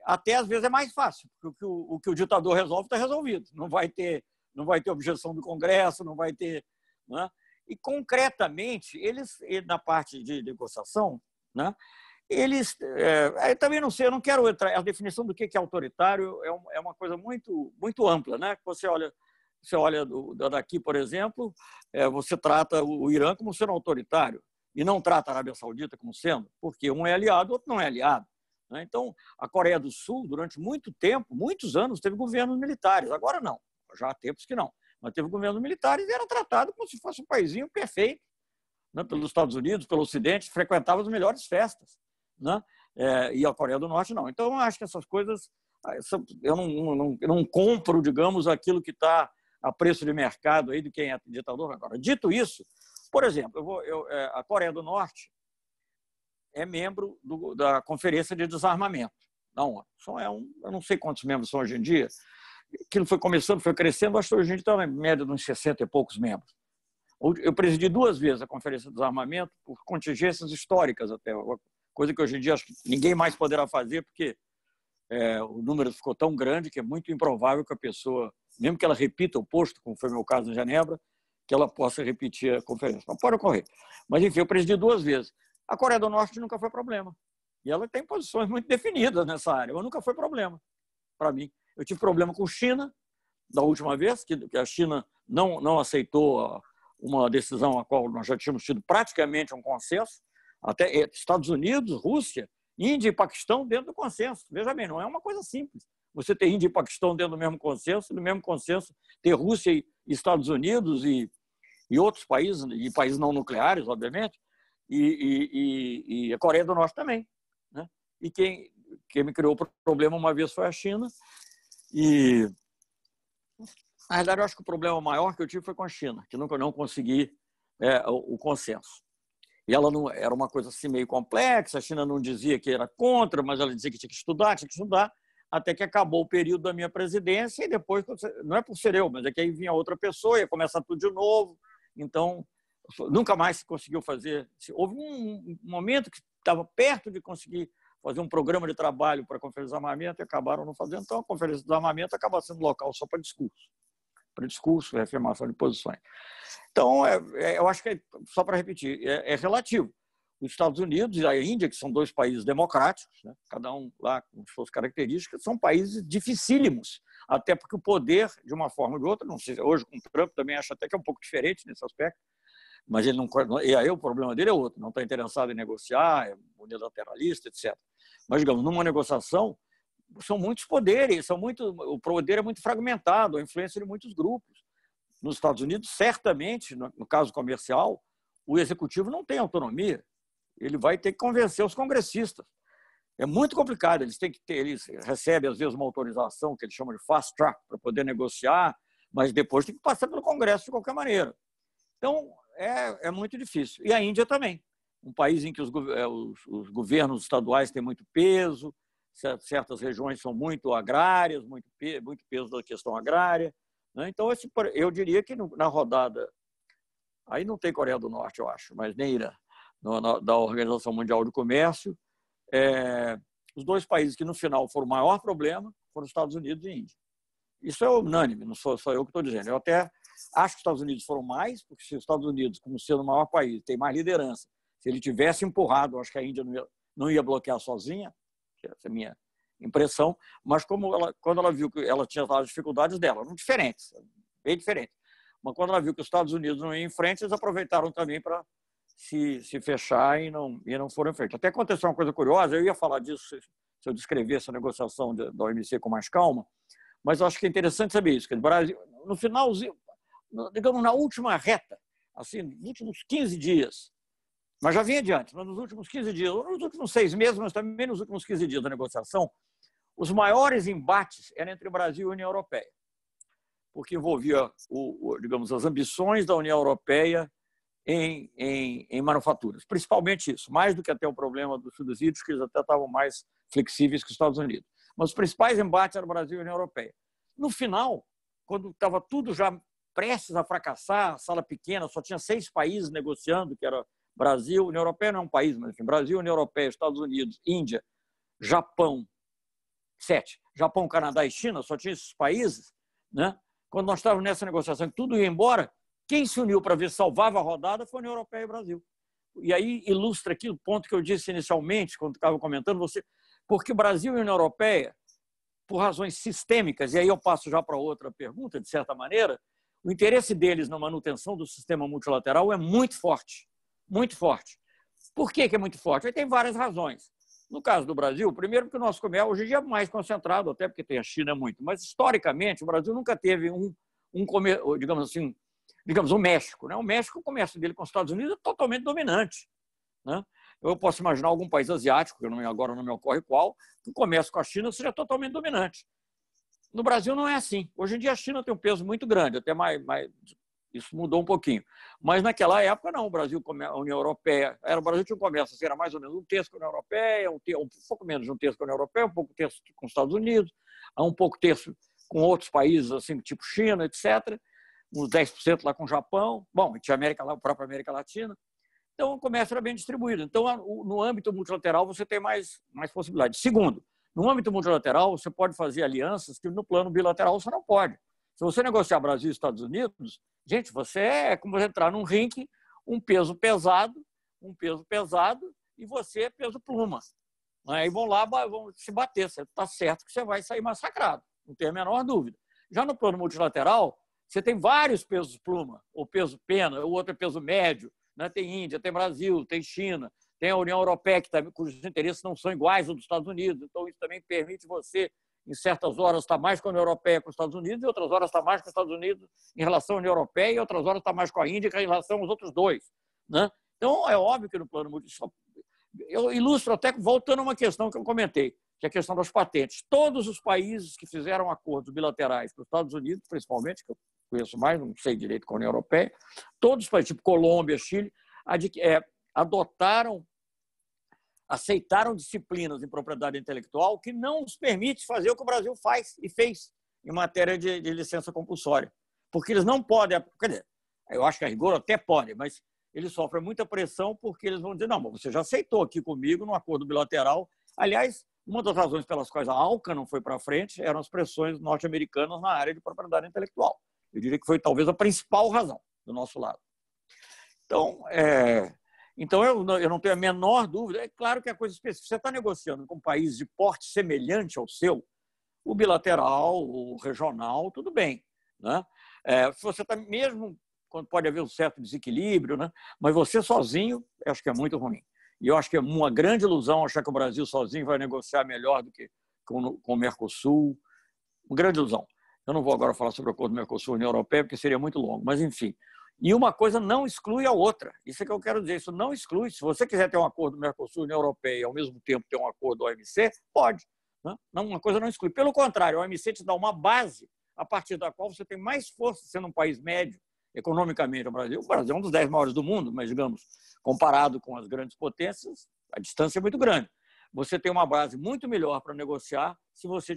até às vezes é mais fácil, porque o que o ditador resolve está resolvido. Não vai ter objeção do Congresso, não vai ter... Né? E, concretamente, eles, na parte de negociação, né, eles... também não sei, eu não quero entrar... A definição do que é autoritário é uma coisa muito, muito ampla. Né? Você olha daqui, por exemplo, você trata o Irã como sendo autoritário e não trata a Arábia Saudita como sendo, porque um é aliado, o outro não é aliado. Então, a Coreia do Sul, durante muito tempo, muitos anos, teve governos militares. Agora não, já há tempos que não. Mas teve governos militares e era tratado como se fosse um paizinho perfeito, né? Pelos Estados Unidos, pelo Ocidente, frequentava as melhores festas. Né? E a Coreia do Norte não. Então, eu acho que essas coisas... Eu não compro, digamos, aquilo que está a preço de mercado aí de quem é ditador agora. Dito isso, por exemplo, a Coreia do Norte é membro da Conferência de Desarmamento da ONU. Eu não sei quantos membros são hoje em dia. Aquilo foi começando, foi crescendo, acho que hoje em dia está na média de uns 60 e poucos membros. Eu presidi 2 vezes a Conferência de Desarmamento por contingências históricas até, coisa que hoje em dia acho que ninguém mais poderá fazer, porque o número ficou tão grande que é muito improvável que a pessoa, mesmo que ela repita o posto, como foi o meu caso em Genebra, que ela possa repetir a conferência. Não pode ocorrer. Mas, enfim, eu presidi 2 vezes. A Coreia do Norte nunca foi problema. E ela tem posições muito definidas nessa área. Mas nunca foi problema para mim. Eu tive problema com a China, da última vez, que a China não aceitou uma decisão a qual nós já tínhamos tido praticamente um consenso. Até Estados Unidos, Rússia, Índia e Paquistão dentro do consenso. Veja bem, não é uma coisa simples. Você ter Índia e Paquistão dentro do mesmo consenso, no mesmo consenso ter Rússia e Estados Unidos e outros países, e países não nucleares, obviamente, e a Coreia do Norte também. Né? E quem me criou o problema uma vez foi a China. E, na verdade, eu acho que o problema maior que eu tive foi com a China, que nunca não consegui o consenso. E ela não era uma coisa assim meio complexa, a China não dizia que era contra, mas ela dizia que tinha que estudar, até que acabou o período da minha presidência e depois, não é por ser eu, mas é que aí vinha outra pessoa, ia começar tudo de novo. Então, nunca mais se conseguiu fazer. Houve um momento que estava perto de conseguir fazer um programa de trabalho para a Conferência de Desarmamento e acabaram não fazendo. Então, a Conferência de Desarmamento acaba sendo local só para discurso, reafirmação de posições. Então, eu acho que, só para repetir, é relativo. Os Estados Unidos e a Índia, que são dois países democráticos, né? Cada um lá com suas características, são países dificílimos, até porque o poder, de uma forma ou de outra, não sei, hoje com o Trump também acho até que é um pouco diferente nesse aspecto, mas ele não, e aí o problema dele é outro, não está interessado em negociar, é unilateralista, etc. Mas, digamos, numa negociação, são muitos poderes, o poder é muito fragmentado, a influência de muitos grupos. Nos Estados Unidos, certamente, no caso comercial, o executivo não tem autonomia, ele vai ter que convencer os congressistas. É muito complicado, eles recebem, às vezes, uma autorização que eles chamam de fast track para poder negociar, mas depois tem que passar pelo Congresso de qualquer maneira. Então, é muito difícil. E a Índia também, um país em que os governos estaduais têm muito peso, certas regiões são muito agrárias, muito peso da questão agrária, né? Então, eu diria que na rodada, aí não tem Coreia do Norte, eu acho, mas nem Irã, da Organização Mundial do Comércio, os dois países que no final foram o maior problema foram os Estados Unidos e a Índia. Isso é unânime, não sou só eu que estou dizendo. Eu até acho que os Estados Unidos foram mais, porque se os Estados Unidos, como sendo o maior país, tem mais liderança, se ele tivesse empurrado, eu acho que a Índia não ia bloquear sozinha, essa é a minha impressão, mas quando ela viu que ela tinha as dificuldades dela, eram diferentes, bem diferentes. Mas quando ela viu que os Estados Unidos não iam em frente, eles aproveitaram também para se fechar e não foram em frente. Até aconteceu uma coisa curiosa, eu ia falar disso se eu descrevesse a negociação da OMC com mais calma, mas eu acho que é interessante saber isso, que o Brasil, no finalzinho, digamos, na última reta, assim, nos últimos 15 dias, mas já vinha adiante, mas nos últimos 15 dias, nos últimos 6 meses, mas também nos últimos 15 dias da negociação, os maiores embates eram entre o Brasil e a União Europeia, porque envolvia, digamos, as ambições da União Europeia em manufaturas, principalmente isso, mais do que até o problema dos subsídios, que eles até estavam mais flexíveis que os Estados Unidos. Mas os principais embates eram o Brasil e a União Europeia. No final, quando estava tudo já prestes a fracassar, a sala pequena, só tinha 6 países negociando, que era Brasil, União Europeia não é um país, mas enfim, Brasil, União Europeia, Estados Unidos, Índia, Japão, 7. Japão, Canadá e China, só tinha esses países, né? Quando nós estávamos nessa negociação, tudo ia embora, quem se uniu para ver se salvava a rodada foi a União Europeia e o Brasil. E aí ilustra aqui o ponto que eu disse inicialmente, quando estava comentando, porque o Brasil e a União Europeia, por razões sistêmicas, e aí eu passo já para outra pergunta, de certa maneira, o interesse deles na manutenção do sistema multilateral é muito forte. Muito forte. Por que é muito forte? Aí tem várias razões. No caso do Brasil, primeiro porque o nosso comércio hoje em dia é mais concentrado, até porque tem a China muito, mas historicamente o Brasil nunca teve digamos assim, o México, né? O México, o comércio dele com os Estados Unidos é totalmente dominante, né? Eu posso imaginar algum país asiático, que agora não me ocorre qual, que o comércio com a China seja totalmente dominante. No Brasil não é assim. Hoje em dia a China tem um peso muito grande, até mais isso mudou um pouquinho. Mas naquela época não, o Brasil, a União Europeia, o Brasil tinha um comércio, assim, era mais ou menos um terço com a União Europeia, um pouco menos de um terço com a União Europeia, um pouco terço com os Estados Unidos, um pouco terço com outros países, assim, tipo China, etc., uns 10% lá com o Japão, bom, tinha a própria América Latina. Então, o comércio era bem distribuído. Então, no âmbito multilateral, você tem mais possibilidades. Segundo, no âmbito multilateral, você pode fazer alianças que no plano bilateral você não pode. Se você negociar Brasil e Estados Unidos, gente, é como você entrar num ringue, um peso pesado, e você peso pluma. Aí vão se bater. Você está certo que você vai sair massacrado, não tem a menor dúvida. Já no plano multilateral, você tem vários pesos pluma, ou peso pena, o outro é peso médio, né? Tem Índia, tem Brasil, tem China, tem a União Europeia, cujos interesses não são iguais aos dos Estados Unidos. Então, isso também permite você, em certas horas, estar mais com a União Europeia com os Estados Unidos, e outras horas estar mais com os Estados Unidos em relação à União Europeia, e outras horas estar mais com a Índia em relação aos outros dois, né? Então, é óbvio que no plano multilateral... Eu ilustro até voltando a uma questão que eu comentei, que é a questão das patentes. Todos os países que fizeram acordos bilaterais com os Estados Unidos, principalmente, que eu conheço mais, não sei direito com a União Europeia, todos os países, tipo Colômbia, Chile, aceitaram disciplinas em propriedade intelectual que não os permite fazer o que o Brasil faz e fez em matéria de licença compulsória. Porque eles não podem... Quer dizer, eu acho que a rigor até pode, mas eles sofrem muita pressão porque eles vão dizer, não, mas você já aceitou aqui comigo no acordo bilateral. Aliás, uma das razões pelas quais a ALCA não foi para frente eram as pressões norte-americanas na área de propriedade intelectual. Eu diria que foi talvez a principal razão do nosso lado. Então, Então, eu não tenho a menor dúvida. É claro que é coisa específica. Você está negociando com um país de porte semelhante ao seu, o bilateral, o regional, tudo bem, né? Se você está mesmo, quando pode haver um certo desequilíbrio, né? Mas você sozinho, eu acho que é muito ruim. E eu acho que é uma grande ilusão achar que o Brasil sozinho vai negociar melhor do que com o Mercosul. Uma grande ilusão. Eu não vou agora falar sobre o acordo do Mercosul e União Europeia, porque seria muito longo, mas enfim. E uma coisa não exclui a outra. Isso é que eu quero dizer, isso não exclui. Se você quiser ter um acordo do Mercosul e União Europeia e ao mesmo tempo ter um acordo do OMC, pode. Né? Uma coisa não exclui. Pelo contrário, o OMC te dá uma base a partir da qual você tem mais força sendo um país médio economicamente. O Brasil é um dos 10 maiores do mundo, mas, digamos, comparado com as grandes potências, a distância é muito grande. Você tem uma base muito melhor para negociar se você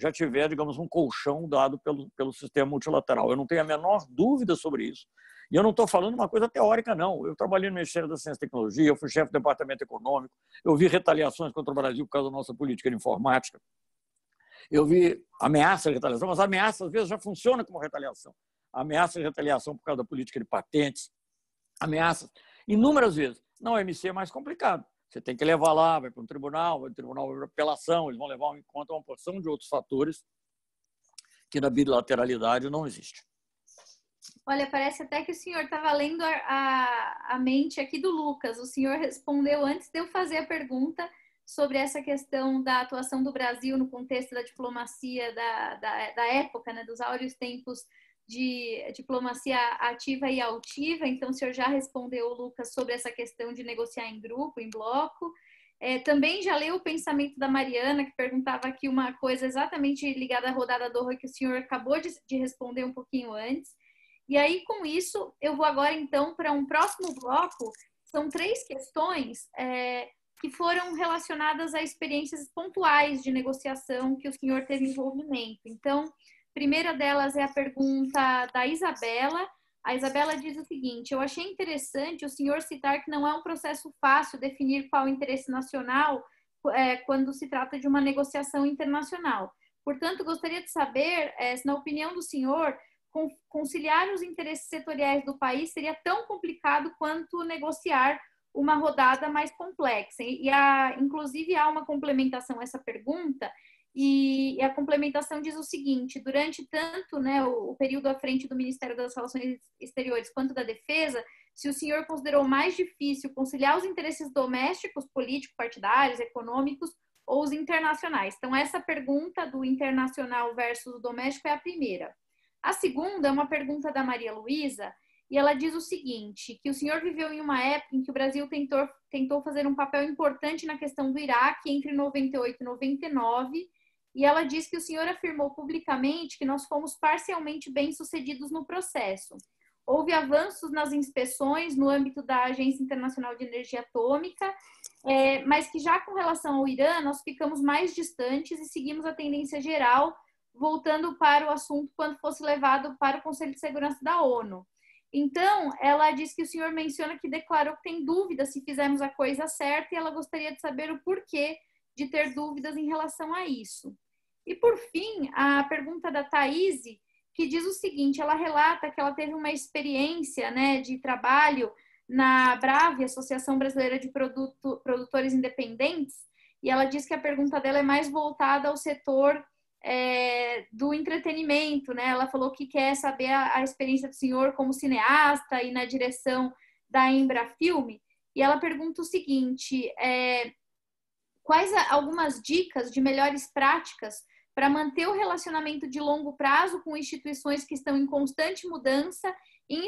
já tiver, digamos, um colchão dado pelo sistema multilateral. Eu não tenho a menor dúvida sobre isso. E eu não estou falando uma coisa teórica, não. Eu trabalhei no Ministério da Ciência e Tecnologia, eu fui chefe do Departamento Econômico, eu vi retaliações contra o Brasil por causa da nossa política de informática, eu vi ameaças de retaliação, mas ameaças às vezes já funcionam como retaliação. Ameaças de retaliação por causa da política de patentes, ameaças inúmeras vezes. Na OMC é mais complicado. Você tem que levar lá, vai para um tribunal, vai para o tribunal de apelação, eles vão levar em conta uma porção de outros fatores que na bilateralidade não existe. Olha, parece até que o senhor estava lendo a mente aqui do Lucas. O senhor respondeu antes de eu fazer a pergunta sobre essa questão da atuação do Brasil no contexto da diplomacia da época, né, dos áureos tempos de diplomacia ativa e altiva. Então, o senhor já respondeu, Lucas, sobre essa questão de negociar em grupo, em bloco. Também já leu o pensamento da Mariana, que perguntava aqui uma coisa exatamente ligada à rodada Doha, que o senhor acabou de responder um pouquinho antes. E aí, com isso, eu vou agora, então, para um próximo bloco. São 3 questões que foram relacionadas a experiências pontuais de negociação que o senhor teve envolvimento. Então, a primeira delas é a pergunta da Isabela. A Isabela diz o seguinte: eu achei interessante o senhor citar que não é um processo fácil definir qual o interesse nacional quando se trata de uma negociação internacional. Portanto, gostaria de saber se, na opinião do senhor, conciliar os interesses setoriais do país seria tão complicado quanto negociar uma rodada mais complexa. Inclusive, há uma complementação a essa pergunta, e a complementação diz o seguinte: durante tanto, né, o período à frente do Ministério das Relações Exteriores quanto da Defesa, se o senhor considerou mais difícil conciliar os interesses domésticos, políticos, partidários, econômicos ou os internacionais. Então, essa pergunta do internacional versus o doméstico é a primeira. A segunda é uma pergunta da Maria Luísa, e ela diz o seguinte, que o senhor viveu em uma época em que o Brasil tentou fazer um papel importante na questão do Iraque entre 98 e 99, e ela diz que o senhor afirmou publicamente que nós fomos parcialmente bem-sucedidos no processo. Houve avanços nas inspeções no âmbito da Agência Internacional de Energia Atômica, mas que já com relação ao Irã, nós ficamos mais distantes e seguimos a tendência geral, voltando para o assunto quando fosse levado para o Conselho de Segurança da ONU. Então, ela diz que o senhor menciona que declarou que tem dúvidas se fizemos a coisa certa, e ela gostaria de saber o porquê de ter dúvidas em relação a isso. E, por fim, a pergunta da Thaís, que diz o seguinte: ela relata que ela teve uma experiência, né, de trabalho na Brave, Associação Brasileira de Produtores Independentes, e ela diz que a pergunta dela é mais voltada ao setor do entretenimento, né? Ela falou que quer saber a experiência do senhor como cineasta e na direção da Embrafilme, e ela pergunta o seguinte: quais algumas dicas de melhores práticas para manter o relacionamento de longo prazo com instituições que estão em constante mudança, em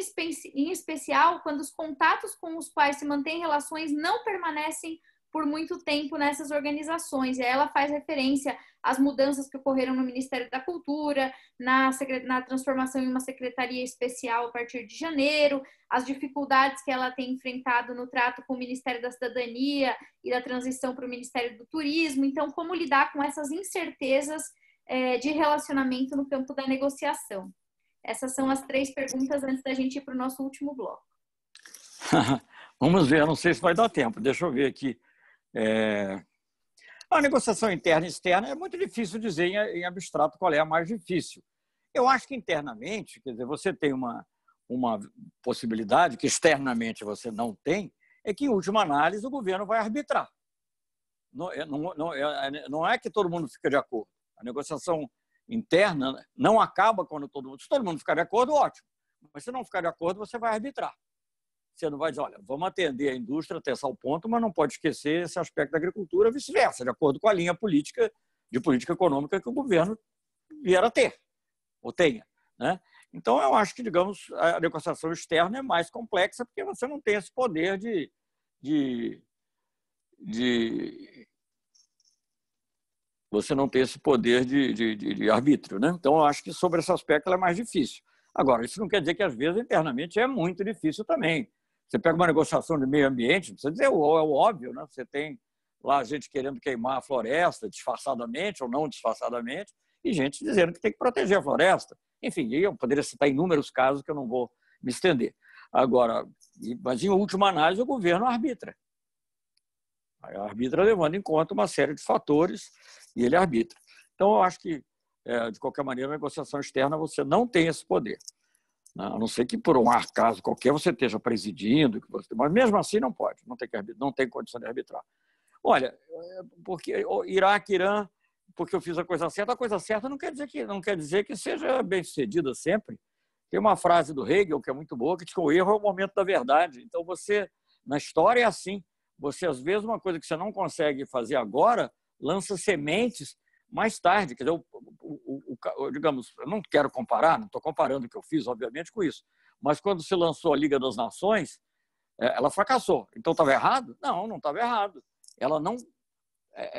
especial quando os contatos com os quais se mantém relações não permanecem por muito tempo nessas organizações. E aí ela faz referência às mudanças que ocorreram no Ministério da Cultura, na transformação em uma secretaria especial a partir de janeiro, as dificuldades que ela tem enfrentado no trato com o Ministério da Cidadania e da transição para o Ministério do Turismo. Então, como lidar com essas incertezas de relacionamento no campo da negociação? Essas são as 3 perguntas antes da gente ir para o nosso último bloco. Vamos ver, eu não sei se vai dar tempo. Deixa eu ver aqui. A negociação interna e externa é muito difícil dizer em abstrato qual é a mais difícil. Eu acho que internamente, quer dizer, você tem uma possibilidade que externamente você não tem, é que, em última análise, o governo vai arbitrar. Não é que todo mundo fica de acordo. A negociação interna não acaba quando todo mundo... Se todo mundo ficar de acordo, ótimo. Mas se não ficar de acordo, você vai arbitrar. Você não vai dizer, olha, vamos atender a indústria até esse ponto, mas não pode esquecer esse aspecto da agricultura, vice-versa, de acordo com a linha política, de política econômica que o governo vier a ter, ou tenha, né? Então, eu acho que, digamos, a negociação externa é mais complexa porque você não tem esse poder você não tem esse poder de arbítrio, né? Então, eu acho que sobre esse aspecto ela é mais difícil. Agora, isso não quer dizer que, às vezes, internamente é muito difícil também. Você pega uma negociação de meio ambiente, precisa dizer, é o óbvio, né? Você tem lá gente querendo queimar a floresta disfarçadamente ou não disfarçadamente e gente dizendo que tem que proteger a floresta. Enfim, eu poderia citar inúmeros casos que eu não vou me estender. Agora, mas, em última análise, o governo arbitra. Arbitra levando em conta uma série de fatores e ele arbitra. Então, eu acho que, de qualquer maneira, a negociação externa você não tem esse poder. A não ser que, por um acaso qualquer, você esteja presidindo, mas mesmo assim não pode, não tem condição de arbitrar. Olha, porque Iraque, Irã, porque eu fiz a coisa certa não quer dizer que seja bem-sucedida sempre. Tem uma frase do Hegel que é muito boa, que diz que o erro é o momento da verdade. Então, na história é assim. Você, às vezes, uma coisa que você não consegue fazer agora, lança sementes mais tarde. Quer dizer, digamos, eu não quero comparar, não estou comparando o que eu fiz, obviamente, com isso. Mas quando se lançou a Liga das Nações, ela fracassou. Então, estava errado? Não estava errado. Ela não...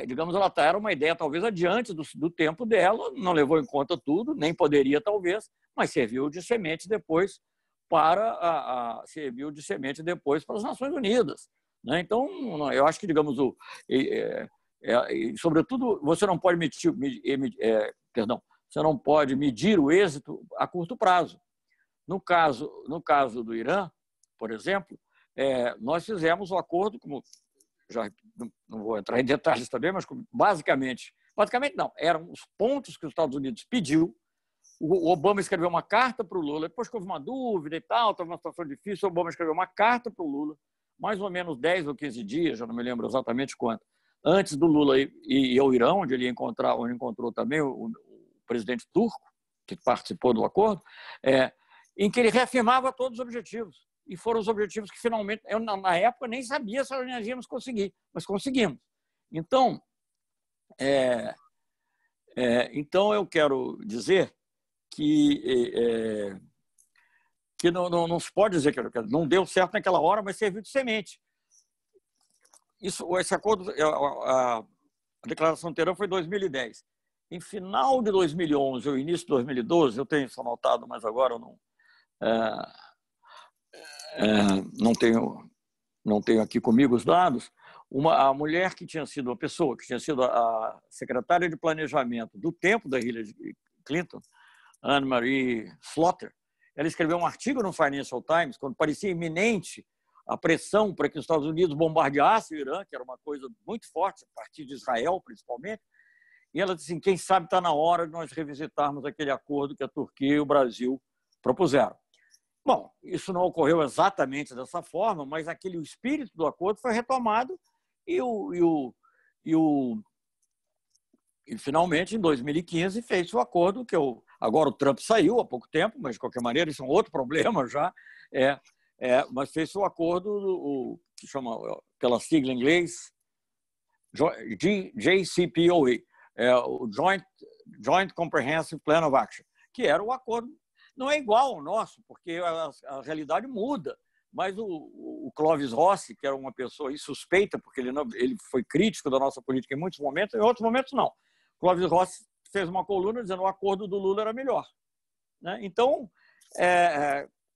digamos, ela era uma ideia talvez adiante do tempo dela, não levou em conta tudo, nem poderia talvez, mas serviu de semente depois para as Nações Unidas, né? Então, eu acho que, digamos, sobretudo, você não pode você não pode medir o êxito a curto prazo. No caso do Irã, por exemplo, nós fizemos um acordo, como já não vou entrar em detalhes também, mas basicamente não, eram os pontos que os Estados Unidos pediu. O Obama escreveu uma carta para o Lula, depois que houve uma dúvida e tal, estava uma situação difícil, o Obama escreveu uma carta para o Lula, mais ou menos 10 ou 15 dias, já não me lembro exatamente quanto, antes do Lula ir ao Irã, onde ele encontrou também o presidente turco, que participou do acordo, em que ele reafirmava todos os objetivos. E foram os objetivos que, finalmente, eu, na época, nem sabia se nós íamos conseguir, mas conseguimos. Então, então eu quero dizer que não se pode dizer que não deu certo naquela hora, mas serviu de semente. Esse acordo, a declaração de Teherã foi em 2010. Em final de 2011 ou início de 2012, eu tenho isso anotado, mas agora eu não tenho aqui comigo os dados, a mulher que tinha sido a secretária de planejamento do tempo da Hillary Clinton, Anne-Marie Slaughter, ela escreveu um artigo no Financial Times, quando parecia iminente a pressão para que os Estados Unidos bombardeassem o Irã, que era uma coisa muito forte, a partir de Israel, principalmente, e ela disse assim, quem sabe está na hora de nós revisitarmos aquele acordo que a Turquia e o Brasil propuseram. Bom, isso não ocorreu exatamente dessa forma, mas o espírito do acordo foi retomado e finalmente, em 2015, fez o acordo que agora o Trump saiu há pouco tempo, mas, de qualquer maneira, isso é um outro problema já, mas fez o acordo que chama, pela sigla em inglês, JCPOA, o Joint Comprehensive Plan of Action, que era o acordo. Não é igual ao nosso, porque a realidade muda, mas o Clovis Rossi, que era uma pessoa insuspeita, porque ele foi crítico da nossa política em muitos momentos, em outros momentos não. Clovis Rossi fez uma coluna dizendo que o acordo do Lula era melhor, né? Então,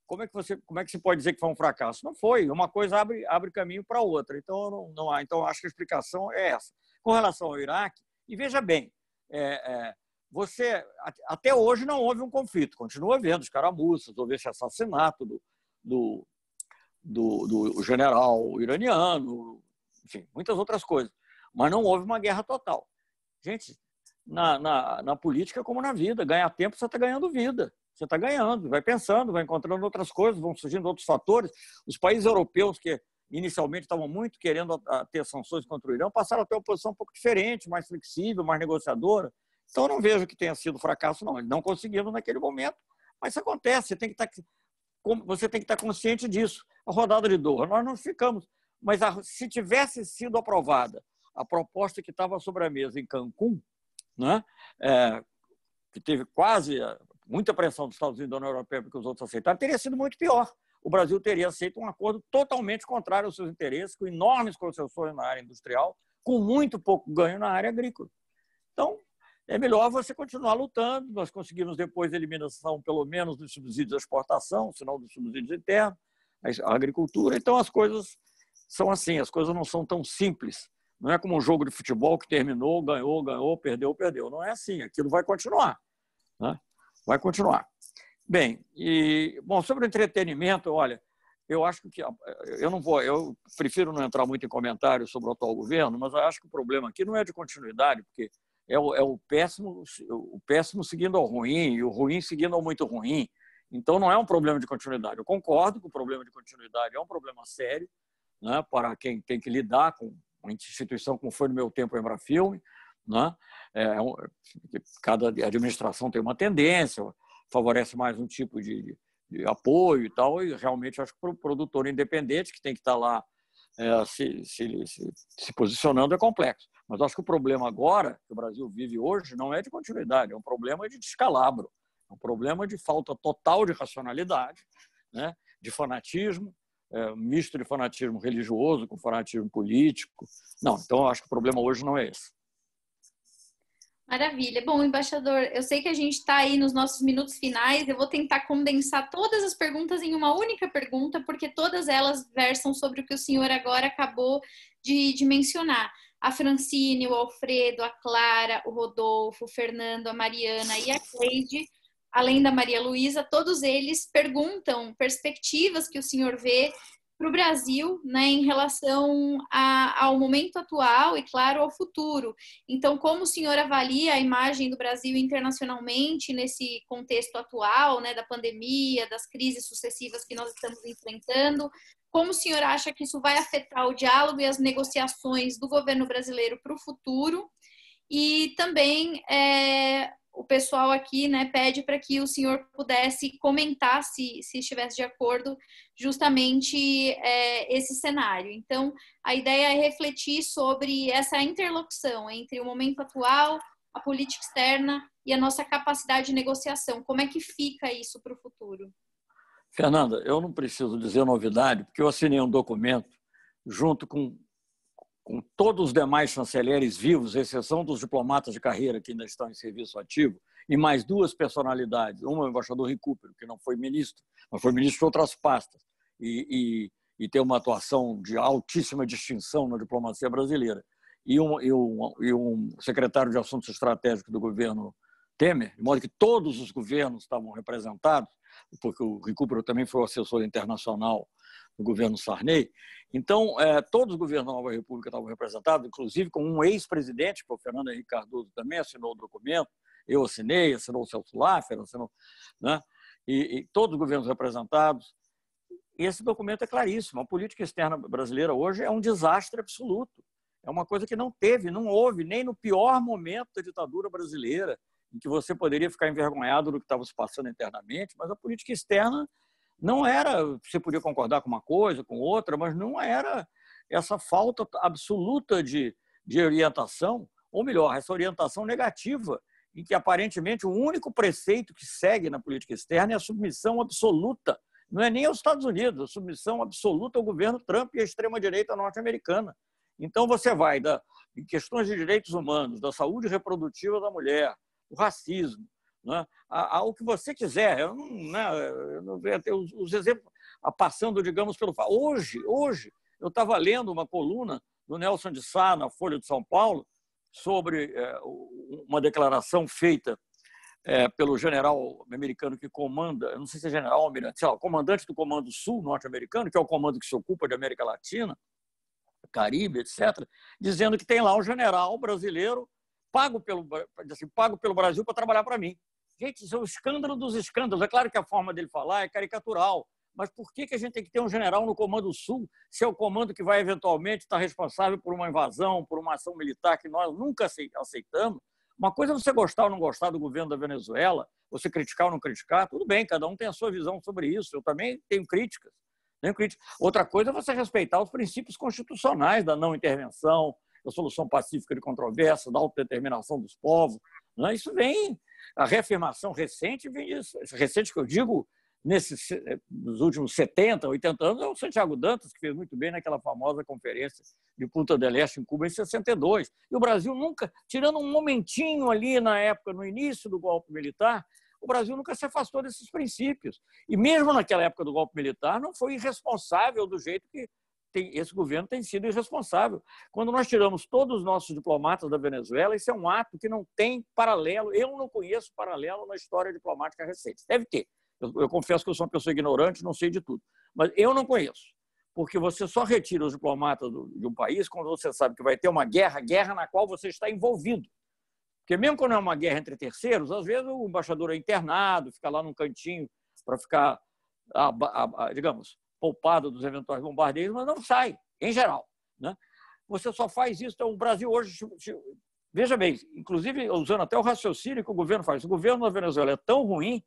como é que se pode dizer que foi um fracasso? Não foi. Uma coisa abre caminho para outra. Então, não há. Então, acho que a explicação é essa. Com relação ao Iraque, e veja bem, até hoje não houve um conflito. Continua havendo escaramuças, houve esse assassinato do general iraniano, enfim, muitas outras coisas. Mas não houve uma guerra total. Gente, na política como na vida, ganhar tempo você está ganhando vida. Você está ganhando, vai pensando, vai encontrando outras coisas, vão surgindo outros fatores. Os países europeus que inicialmente estavam muito querendo ter sanções contra o Irã, passaram a ter uma posição um pouco diferente, mais flexível, mais negociadora. Então, eu não vejo que tenha sido fracasso, não. Eles não conseguiram naquele momento, mas isso acontece. Você tem que estar consciente disso. A rodada de Doha, nós não ficamos. Mas se tivesse sido aprovada a proposta que estava sobre a mesa em Cancún, né, que teve quase muita pressão dos Estados Unidos e da União Europeia para que os outros aceitaram, teria sido muito pior. O Brasil teria aceito um acordo totalmente contrário aos seus interesses, com enormes concessões na área industrial, com muito pouco ganho na área agrícola. Então, é melhor você continuar lutando. Nós conseguimos depois a eliminação, pelo menos, dos subsídios à exportação, se não dos subsídios internos, à agricultura. Então, as coisas são assim, as coisas não são tão simples. Não é como um jogo de futebol que terminou, ganhou, perdeu. Não é assim, aquilo vai continuar. Né? Vai continuar. Bem, sobre o entretenimento, olha, eu acho que eu prefiro não entrar muito em comentários sobre o atual governo, mas eu acho que o problema aqui não é de continuidade, porque é o péssimo seguindo ao ruim e o ruim seguindo ao muito ruim. Então, não é um problema de continuidade. Eu concordo que o problema de continuidade é um problema sério, né, para quem tem que lidar com uma instituição como foi no meu tempo a Embrafilme, né? Cada administração tem uma tendência, favorece mais um tipo de apoio e tal, e realmente acho que para o produtor independente, que tem que estar lá se posicionando, é complexo. Mas acho que o problema agora, que o Brasil vive hoje, não é de continuidade, é um problema de descalabro, é um problema de falta total de racionalidade, né? De fanatismo, misto de fanatismo religioso com fanatismo político. Não, então eu acho que o problema hoje não é esse. Maravilha. Bom, embaixador, eu sei que a gente está aí nos nossos minutos finais. Eu vou tentar condensar todas as perguntas em uma única pergunta, porque todas elas versam sobre o que o senhor agora acabou de mencionar. A Francine, o Alfredo, a Clara, o Rodolfo, o Fernando, a Mariana e a Cleide, além da Maria Luísa, todos eles perguntam perspectivas que o senhor vê para o Brasil, né, em relação ao momento atual e, claro, ao futuro. Então, como o senhor avalia a imagem do Brasil internacionalmente nesse contexto atual, né, da pandemia, das crises sucessivas que nós estamos enfrentando? Como o senhor acha que isso vai afetar o diálogo e as negociações do governo brasileiro para o futuro? E também o pessoal aqui, né, pede para que o senhor pudesse comentar, se estivesse de acordo, justamente esse cenário. Então, a ideia é refletir sobre essa interlocução entre o momento atual, a política externa e a nossa capacidade de negociação. Como é que fica isso para o futuro? Fernanda, eu não preciso dizer novidade, porque eu assinei um documento junto com todos os demais chanceleres vivos, exceção dos diplomatas de carreira que ainda estão em serviço ativo, e mais duas personalidades, uma o embaixador Recupero, que não foi ministro, mas foi ministro de outras pastas, e tem uma atuação de altíssima distinção na diplomacia brasileira, e um secretário de Assuntos Estratégicos do governo Temer, de modo que todos os governos estavam representados, porque o Recupero também foi o assessor internacional do governo Sarney. Então, todos os governos da Nova República estavam representados, inclusive com um ex-presidente, que o Fernando Henrique Cardoso também assinou o documento, eu assinei, assinou o Celso Laffer, né? E todos os governos representados. E esse documento é claríssimo. A política externa brasileira hoje é um desastre absoluto. É uma coisa que não houve, nem no pior momento da ditadura brasileira, em que você poderia ficar envergonhado do que estava se passando internamente, mas a política externa não era, você podia concordar com uma coisa, com outra, mas não era essa falta absoluta de orientação, ou melhor, essa orientação negativa, em que aparentemente o único preceito que segue na política externa é a submissão absoluta, não é nem aos Estados Unidos, a submissão absoluta ao governo Trump e à extrema-direita norte-americana. Então você vai em questões de direitos humanos, da saúde reprodutiva da mulher, do racismo, né, ao que você quiser. Eu não vejo até os exemplos passando, digamos, pelo... Hoje, eu estava lendo uma coluna do Nelson de Sá, na Folha de São Paulo, sobre uma declaração feita pelo general americano que comanda, eu não sei se é general ou almirante, sei lá, o comandante do Comando Sul norte-americano, que é o comando que se ocupa de América Latina, Caribe, etc., dizendo que tem lá um general brasileiro pago pelo Brasil para trabalhar para mim. Gente, isso é o escândalo dos escândalos. É claro que a forma dele falar é caricatural, Mas por que a gente tem que ter um general no Comando Sul, se é o comando que vai eventualmente estar responsável por uma invasão, por uma ação militar que nós nunca aceitamos? Uma coisa é você gostar ou não gostar do governo da Venezuela, você criticar ou não criticar, tudo bem, cada um tem a sua visão sobre isso. Eu também tenho críticas. Outra coisa é você respeitar os princípios constitucionais da não intervenção, da solução pacífica de controvérsias, da autodeterminação dos povos. Isso vem, a reafirmação recente vem disso. Recente que eu digo, nos últimos 70, 80 anos, é o Santiago Dantas, que fez muito bem naquela famosa conferência de Punta del Este, em Cuba, em 62. E o Brasil nunca, tirando um momentinho ali na época, no início do golpe militar, o Brasil nunca se afastou desses princípios. E mesmo naquela época do golpe militar, não foi irresponsável do jeito que esse governo tem sido irresponsável. Quando nós tiramos todos os nossos diplomatas da Venezuela, isso é um ato que não tem paralelo. Eu não conheço paralelo na história diplomática recente. Deve ter. Eu confesso que eu sou uma pessoa ignorante, não sei de tudo. Mas eu não conheço. Porque você só retira os diplomatas de um país quando você sabe que vai ter uma guerra na qual você está envolvido. Porque mesmo quando é uma guerra entre terceiros, às vezes o embaixador é internado, fica lá num cantinho para ficar, digamos, poupado dos eventuais bombardeios, mas não sai, em geral. Você só faz isso. Então, o Brasil hoje, veja bem, inclusive usando até o raciocínio que o governo faz, o governo da Venezuela é tão ruim,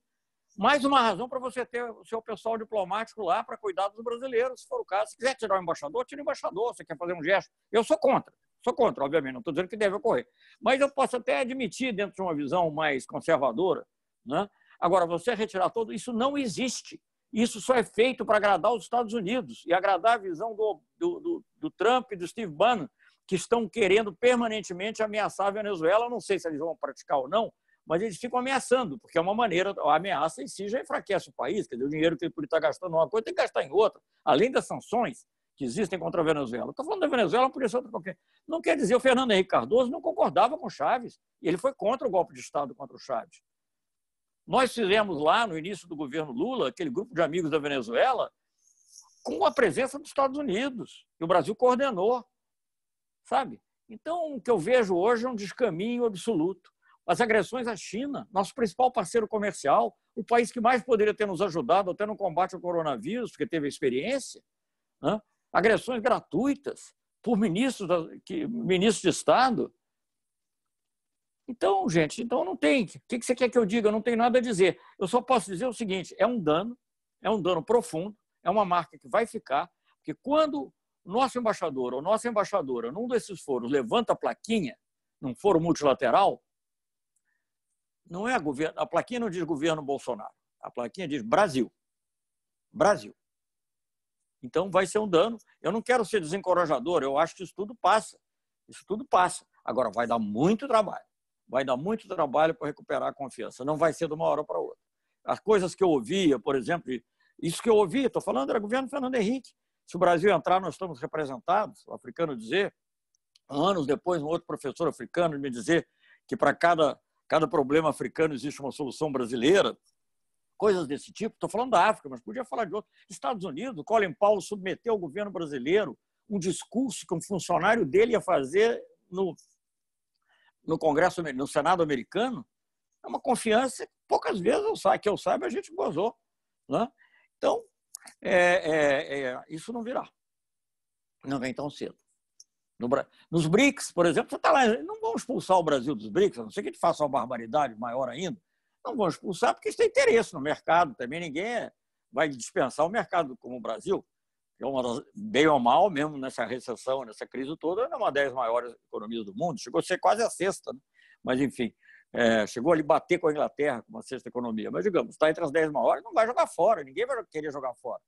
mais uma razão para você ter o seu pessoal diplomático lá para cuidar dos brasileiros, se for o caso. Se quiser tirar o embaixador, tira o embaixador. Você quer fazer um gesto? Eu sou contra, obviamente, não estou dizendo que deve ocorrer. Mas eu posso até admitir, dentro de uma visão mais conservadora. Agora, você retirar todo, isso não existe. Isso só é feito para agradar os Estados Unidos e agradar a visão do Trump e do Steve Bannon, que estão querendo permanentemente ameaçar a Venezuela. Não sei se eles vão praticar ou não, mas eles ficam ameaçando, porque é uma maneira, a ameaça em si já enfraquece o país, quer dizer, o dinheiro que ele está gastando em uma coisa tem que gastar em outra, além das sanções que existem contra a Venezuela. Estou falando da Venezuela, por isso qualquer. Não quer dizer, o Fernando Henrique Cardoso não concordava com Chávez, e ele foi contra o golpe de Estado contra o Chávez. Nós fizemos lá, no início do governo Lula, aquele grupo de amigos da Venezuela, com a presença dos Estados Unidos, e o Brasil coordenou, sabe? Então, o que eu vejo hoje é um descaminho absoluto. As agressões à China, nosso principal parceiro comercial, o país que mais poderia ter nos ajudado até no combate ao coronavírus, porque teve experiência, agressões gratuitas por ministros de Estado. Então, gente, não tem. O que você quer que eu diga? Eu não tenho nada a dizer. Eu só posso dizer o seguinte: é um dano profundo, é uma marca que vai ficar, porque quando o nosso embaixador ou nossa embaixadora, num desses foros, levanta a plaquinha, num foro multilateral, não é a plaquinha não diz governo Bolsonaro, a plaquinha diz Brasil. Brasil. Então, vai ser um dano. Eu não quero ser desencorajador, eu acho que isso tudo passa. Isso tudo passa. Agora, vai dar muito trabalho. Vai dar muito trabalho para recuperar a confiança. Não vai ser de uma hora para outra. As coisas que eu ouvia, por exemplo, isso que eu ouvia, estou falando, era o governo Fernando Henrique. Se o Brasil entrar, nós estamos representados, o africano dizer. Anos depois, um outro professor africano me dizer que para cada problema africano existe uma solução brasileira. Coisas desse tipo. Estou falando da África, mas podia falar de outros. Estados Unidos, Colin Powell submeteu ao governo brasileiro um discurso que um funcionário dele ia fazer no Congresso, no Senado americano. É uma confiança que poucas vezes que eu saiba, a gente gozou. Então, isso não virá. Não vem tão cedo. Nos BRICS, por exemplo, você está lá, não vão expulsar o Brasil dos BRICS, a não ser que a gente faça uma barbaridade maior ainda. Não vão expulsar porque isso tem interesse no mercado. Também ninguém vai dispensar o mercado como o Brasil. É bem ou mal, mesmo nessa recessão, nessa crise toda, é uma das 10 maiores economias do mundo. Chegou a ser quase a sexta, né? Mas, enfim, chegou ali a bater com a Inglaterra como a sexta economia. Mas, digamos, está entre as 10 maiores, não vai jogar fora. Ninguém vai querer jogar fora.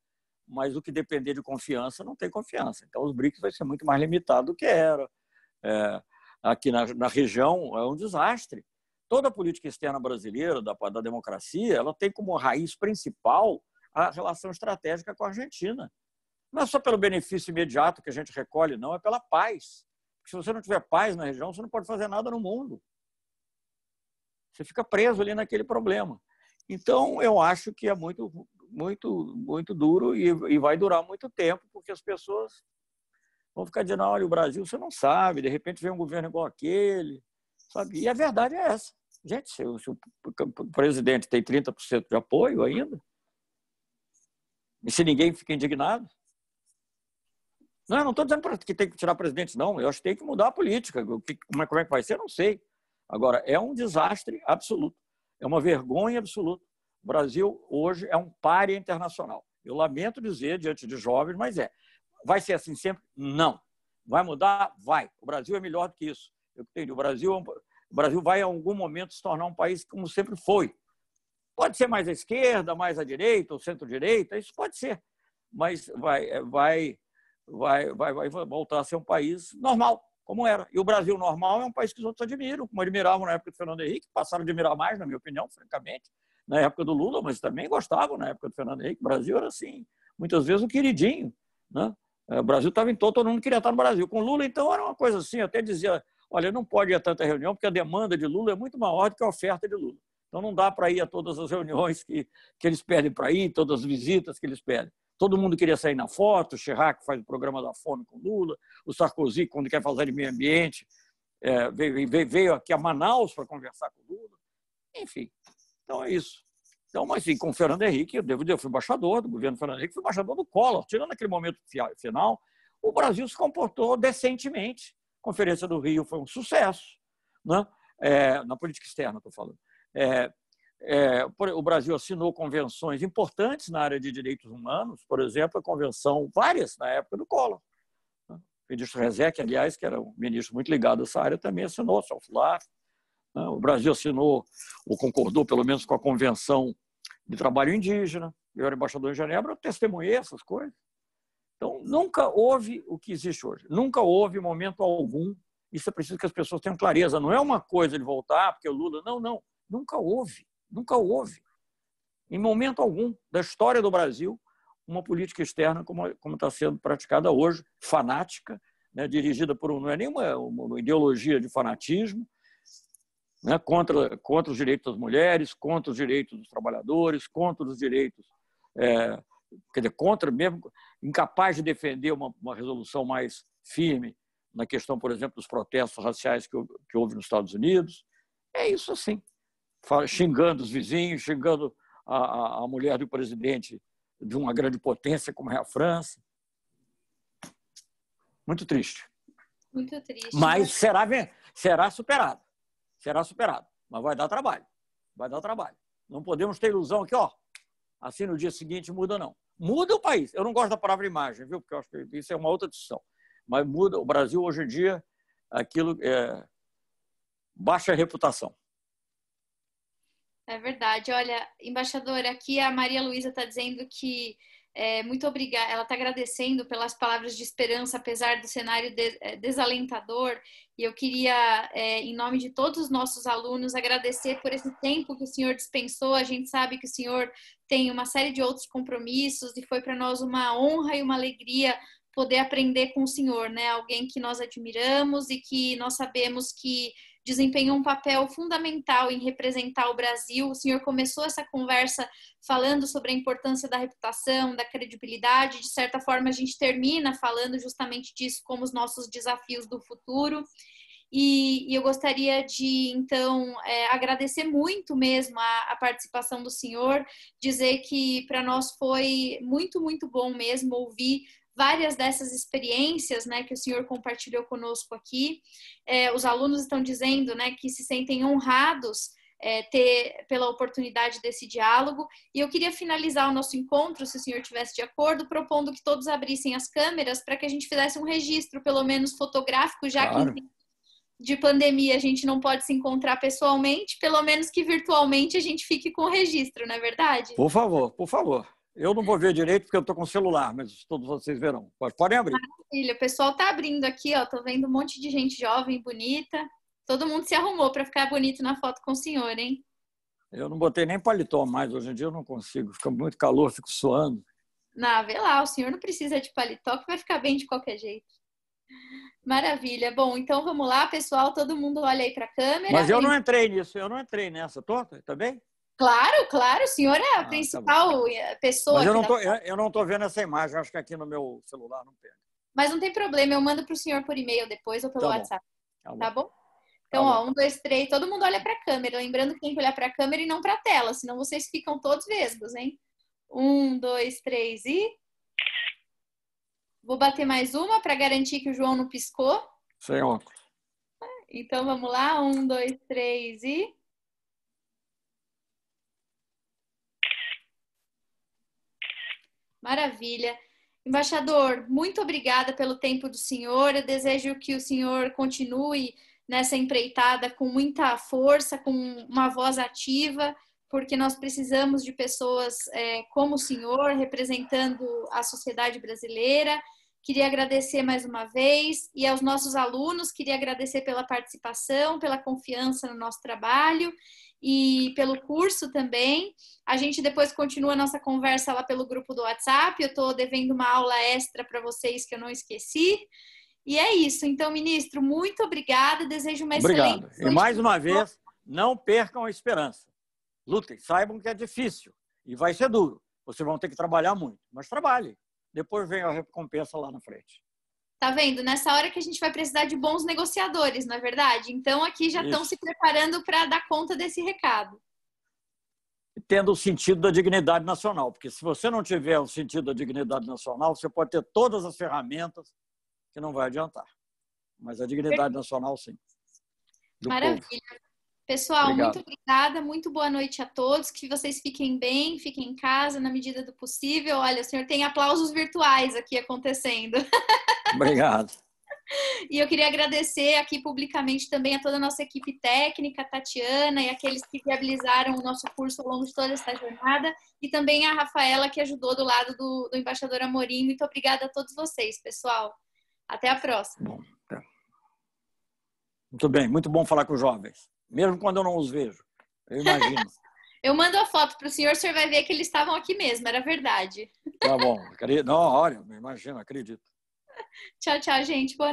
Mas o que depender de confiança, não tem confiança. Então, os BRICS vai ser muito mais limitado do que era. Aqui na região é um desastre. Toda a política externa brasileira, da democracia, ela tem como raiz principal a relação estratégica com a Argentina. Não é só pelo benefício imediato que a gente recolhe, não, é pela paz. Porque se você não tiver paz na região, você não pode fazer nada no mundo. Você fica preso ali naquele problema. Então, eu acho que é muito, muito, muito duro e vai durar muito tempo, porque as pessoas vão ficar dizendo, olha, o Brasil você não sabe, de repente vem um governo igual aquele, sabe? E a verdade é essa. Gente, se o presidente tem 30% de apoio ainda, E se ninguém fica indignado? Não, eu não estou dizendo que tem que tirar presidente, não. Eu acho que tem que mudar a política. Como é que vai ser? Eu não sei. Agora, é um desastre absoluto. É uma vergonha absoluta. O Brasil, hoje, é um pária internacional. Eu lamento dizer, diante de jovens, mas é. Vai ser assim sempre? Não. Vai mudar? Vai. O Brasil é melhor do que isso. Eu entendi. O Brasil vai, em algum momento, se tornar um país como sempre foi. Pode ser mais à esquerda, mais à direita, ou centro-direita, isso pode ser. Mas vai voltar a ser um país normal, como era. E o Brasil normal é um país que os outros admiram, como admiravam na época do Fernando Henrique, passaram a admirar mais, na minha opinião, francamente, na época do Lula, mas também gostavam na época do Fernando Henrique. O Brasil era, assim, muitas vezes o queridinho, né? O Brasil estava em todo mundo queria estar no Brasil. Com o Lula, então, era uma coisa assim, eu até dizia, olha, não pode ir a tanta reunião, porque a demanda de Lula é muito maior do que a oferta de Lula. Então, não dá para ir a todas as reuniões que eles pedem para ir, todas as visitas que eles pedem. Todo mundo queria sair na foto, o Chirac faz o programa da fome com Lula, o Sarkozy, quando quer fazer de meio ambiente, veio aqui a Manaus para conversar com Lula. Enfim, então é isso. Então, mas sim, com o Fernando Henrique, eu fui embaixador do governo Fernando Henrique, fui embaixador do Collor. Tirando aquele momento final, o Brasil se comportou decentemente. A Conferência do Rio foi um sucesso, né? Na política externa, estou falando. O Brasil assinou convenções importantes na área de direitos humanos, por exemplo, a convenção, várias na época do Collor. O ministro Rezec, aliás, que era um ministro muito ligado a essa área, também assinou, Salfular. O Brasil assinou, ou concordou, pelo menos, com a Convenção de Trabalho Indígena. Eu era embaixador em Genebra, eu testemunhei essas coisas. Então, nunca houve o que existe hoje. Nunca houve momento algum. Isso é preciso que as pessoas tenham clareza. Não é uma coisa de voltar, porque o Lula... Não. Nunca houve. Nunca houve. Em momento algum da história do Brasil, uma política externa como está sendo praticada hoje, fanática, né, dirigida por não é nenhuma uma ideologia de fanatismo, né, contra os direitos das mulheres, contra os direitos dos trabalhadores, contra os direitos, quer dizer, contra mesmo, incapaz de defender uma resolução mais firme na questão, por exemplo, dos protestos raciais que houve nos Estados Unidos. É isso assim, xingando os vizinhos, xingando a mulher do presidente de uma grande potência como é a França. Muito triste. Muito triste. Mas será superado. Será superado, mas vai dar trabalho. Vai dar trabalho. Não podemos ter ilusão que, assim no dia seguinte muda, não. Muda o país. Eu não gosto da palavra imagem, viu? Porque eu acho que isso é uma outra discussão. Mas muda. O Brasil, hoje em dia, aquilo baixa reputação. É verdade. Olha, embaixadora, aqui a Maria Luísa está dizendo que muito obrigada. Ela está agradecendo pelas palavras de esperança, apesar do cenário desalentador. E eu queria, em nome de todos os nossos alunos, agradecer por esse tempo que o senhor dispensou. A gente sabe que o senhor tem uma série de outros compromissos e foi para nós uma honra e uma alegria poder aprender com o senhor, né? Alguém que nós admiramos e que nós sabemos que desempenhou um papel fundamental em representar o Brasil. O senhor começou essa conversa falando sobre a importância da reputação, da credibilidade. De certa forma, a gente termina falando justamente disso como os nossos desafios do futuro. E eu gostaria de, então, agradecer muito mesmo a participação do senhor, dizer que para nós foi muito, muito bom mesmo ouvir várias dessas experiências, né, que o senhor compartilhou conosco aqui. Os alunos estão dizendo, né, que se sentem honrados pela oportunidade desse diálogo. E eu queria finalizar o nosso encontro, se o senhor estivesse de acordo, propondo que todos abrissem as câmeras para que a gente fizesse um registro, pelo menos fotográfico, já Claro. que de pandemia a gente não pode se encontrar pessoalmente, pelo menos que virtualmente a gente fique com o registro, não é verdade? Por favor, por favor. Eu não vou ver direito porque eu estou com o celular, mas todos vocês verão. Podem abrir. Maravilha, o pessoal está abrindo aqui, ó, tô vendo um monte de gente jovem, bonita. Todo mundo se arrumou para ficar bonito na foto com o senhor, hein? Eu não botei nem paletó mais, hoje em dia eu não consigo. Fica muito calor, fico suando. Não, vê lá, o senhor não precisa de paletó, que vai ficar bem de qualquer jeito. Maravilha. Bom, então vamos lá, pessoal, todo mundo olha aí para a câmera. Mas eu não entrei nisso, eu não entrei nessa. Tá bem? Claro, claro, o senhor é a principal pessoa. Mas eu não tô vendo essa imagem, acho que aqui no meu celular não pega. Mas não tem problema, eu mando para o senhor por e-mail depois ou pelo WhatsApp. Tá bom? Então, ó, 1, 2, 3, todo mundo olha para a câmera. Lembrando que tem que olhar para a câmera e não para a tela, senão vocês ficam todos vesgos, hein? 1, 2, 3 e... Vou bater mais uma para garantir que o João não piscou. Sem óculos. Então, vamos lá. 1, 2, 3 e... Maravilha. Embaixador, muito obrigada pelo tempo do senhor. Eu desejo que o senhor continue nessa empreitada com muita força, com uma voz ativa, porque nós precisamos de pessoas como o senhor, representando a sociedade brasileira. Queria agradecer mais uma vez, e aos nossos alunos, queria agradecer pela participação, pela confiança no nosso trabalho e pelo curso também. A gente depois continua a nossa conversa lá pelo grupo do WhatsApp. Eu estou devendo uma aula extra para vocês que eu não esqueci. E é isso. Então, ministro, muito obrigada. Desejo uma excelente noite. E mais uma vez, não percam a esperança. Lutem, saibam que é difícil e vai ser duro. Vocês vão ter que trabalhar muito, mas trabalhem. Depois vem a recompensa lá na frente. Tá vendo? Nessa hora que a gente vai precisar de bons negociadores, não é verdade? Então, aqui já estão se preparando para dar conta desse recado. Tendo o sentido da dignidade nacional, porque se você não tiver o sentido da dignidade nacional, você pode ter todas as ferramentas que não vai adiantar. Mas a dignidade nacional, sim. Maravilha. Povo. Pessoal, obrigado. Muito obrigada, muito boa noite a todos, que vocês fiquem bem, fiquem em casa na medida do possível. Olha, o senhor tem aplausos virtuais aqui acontecendo. Obrigado. E eu queria agradecer aqui publicamente também a toda a nossa equipe técnica, a Tatiana e aqueles que viabilizaram o nosso curso ao longo de toda essa jornada, e também a Rafaela, que ajudou do lado do embaixador Amorim. Muito obrigada a todos vocês, pessoal. Até a próxima. Bom, tá. Muito bem, muito bom falar com os jovens, mesmo quando eu não os vejo, eu imagino. Eu mando a foto para o senhor vai ver que eles estavam aqui mesmo, era verdade. Tá bom, não, olha, imagino, acredito. Tchau, tchau, gente. Boa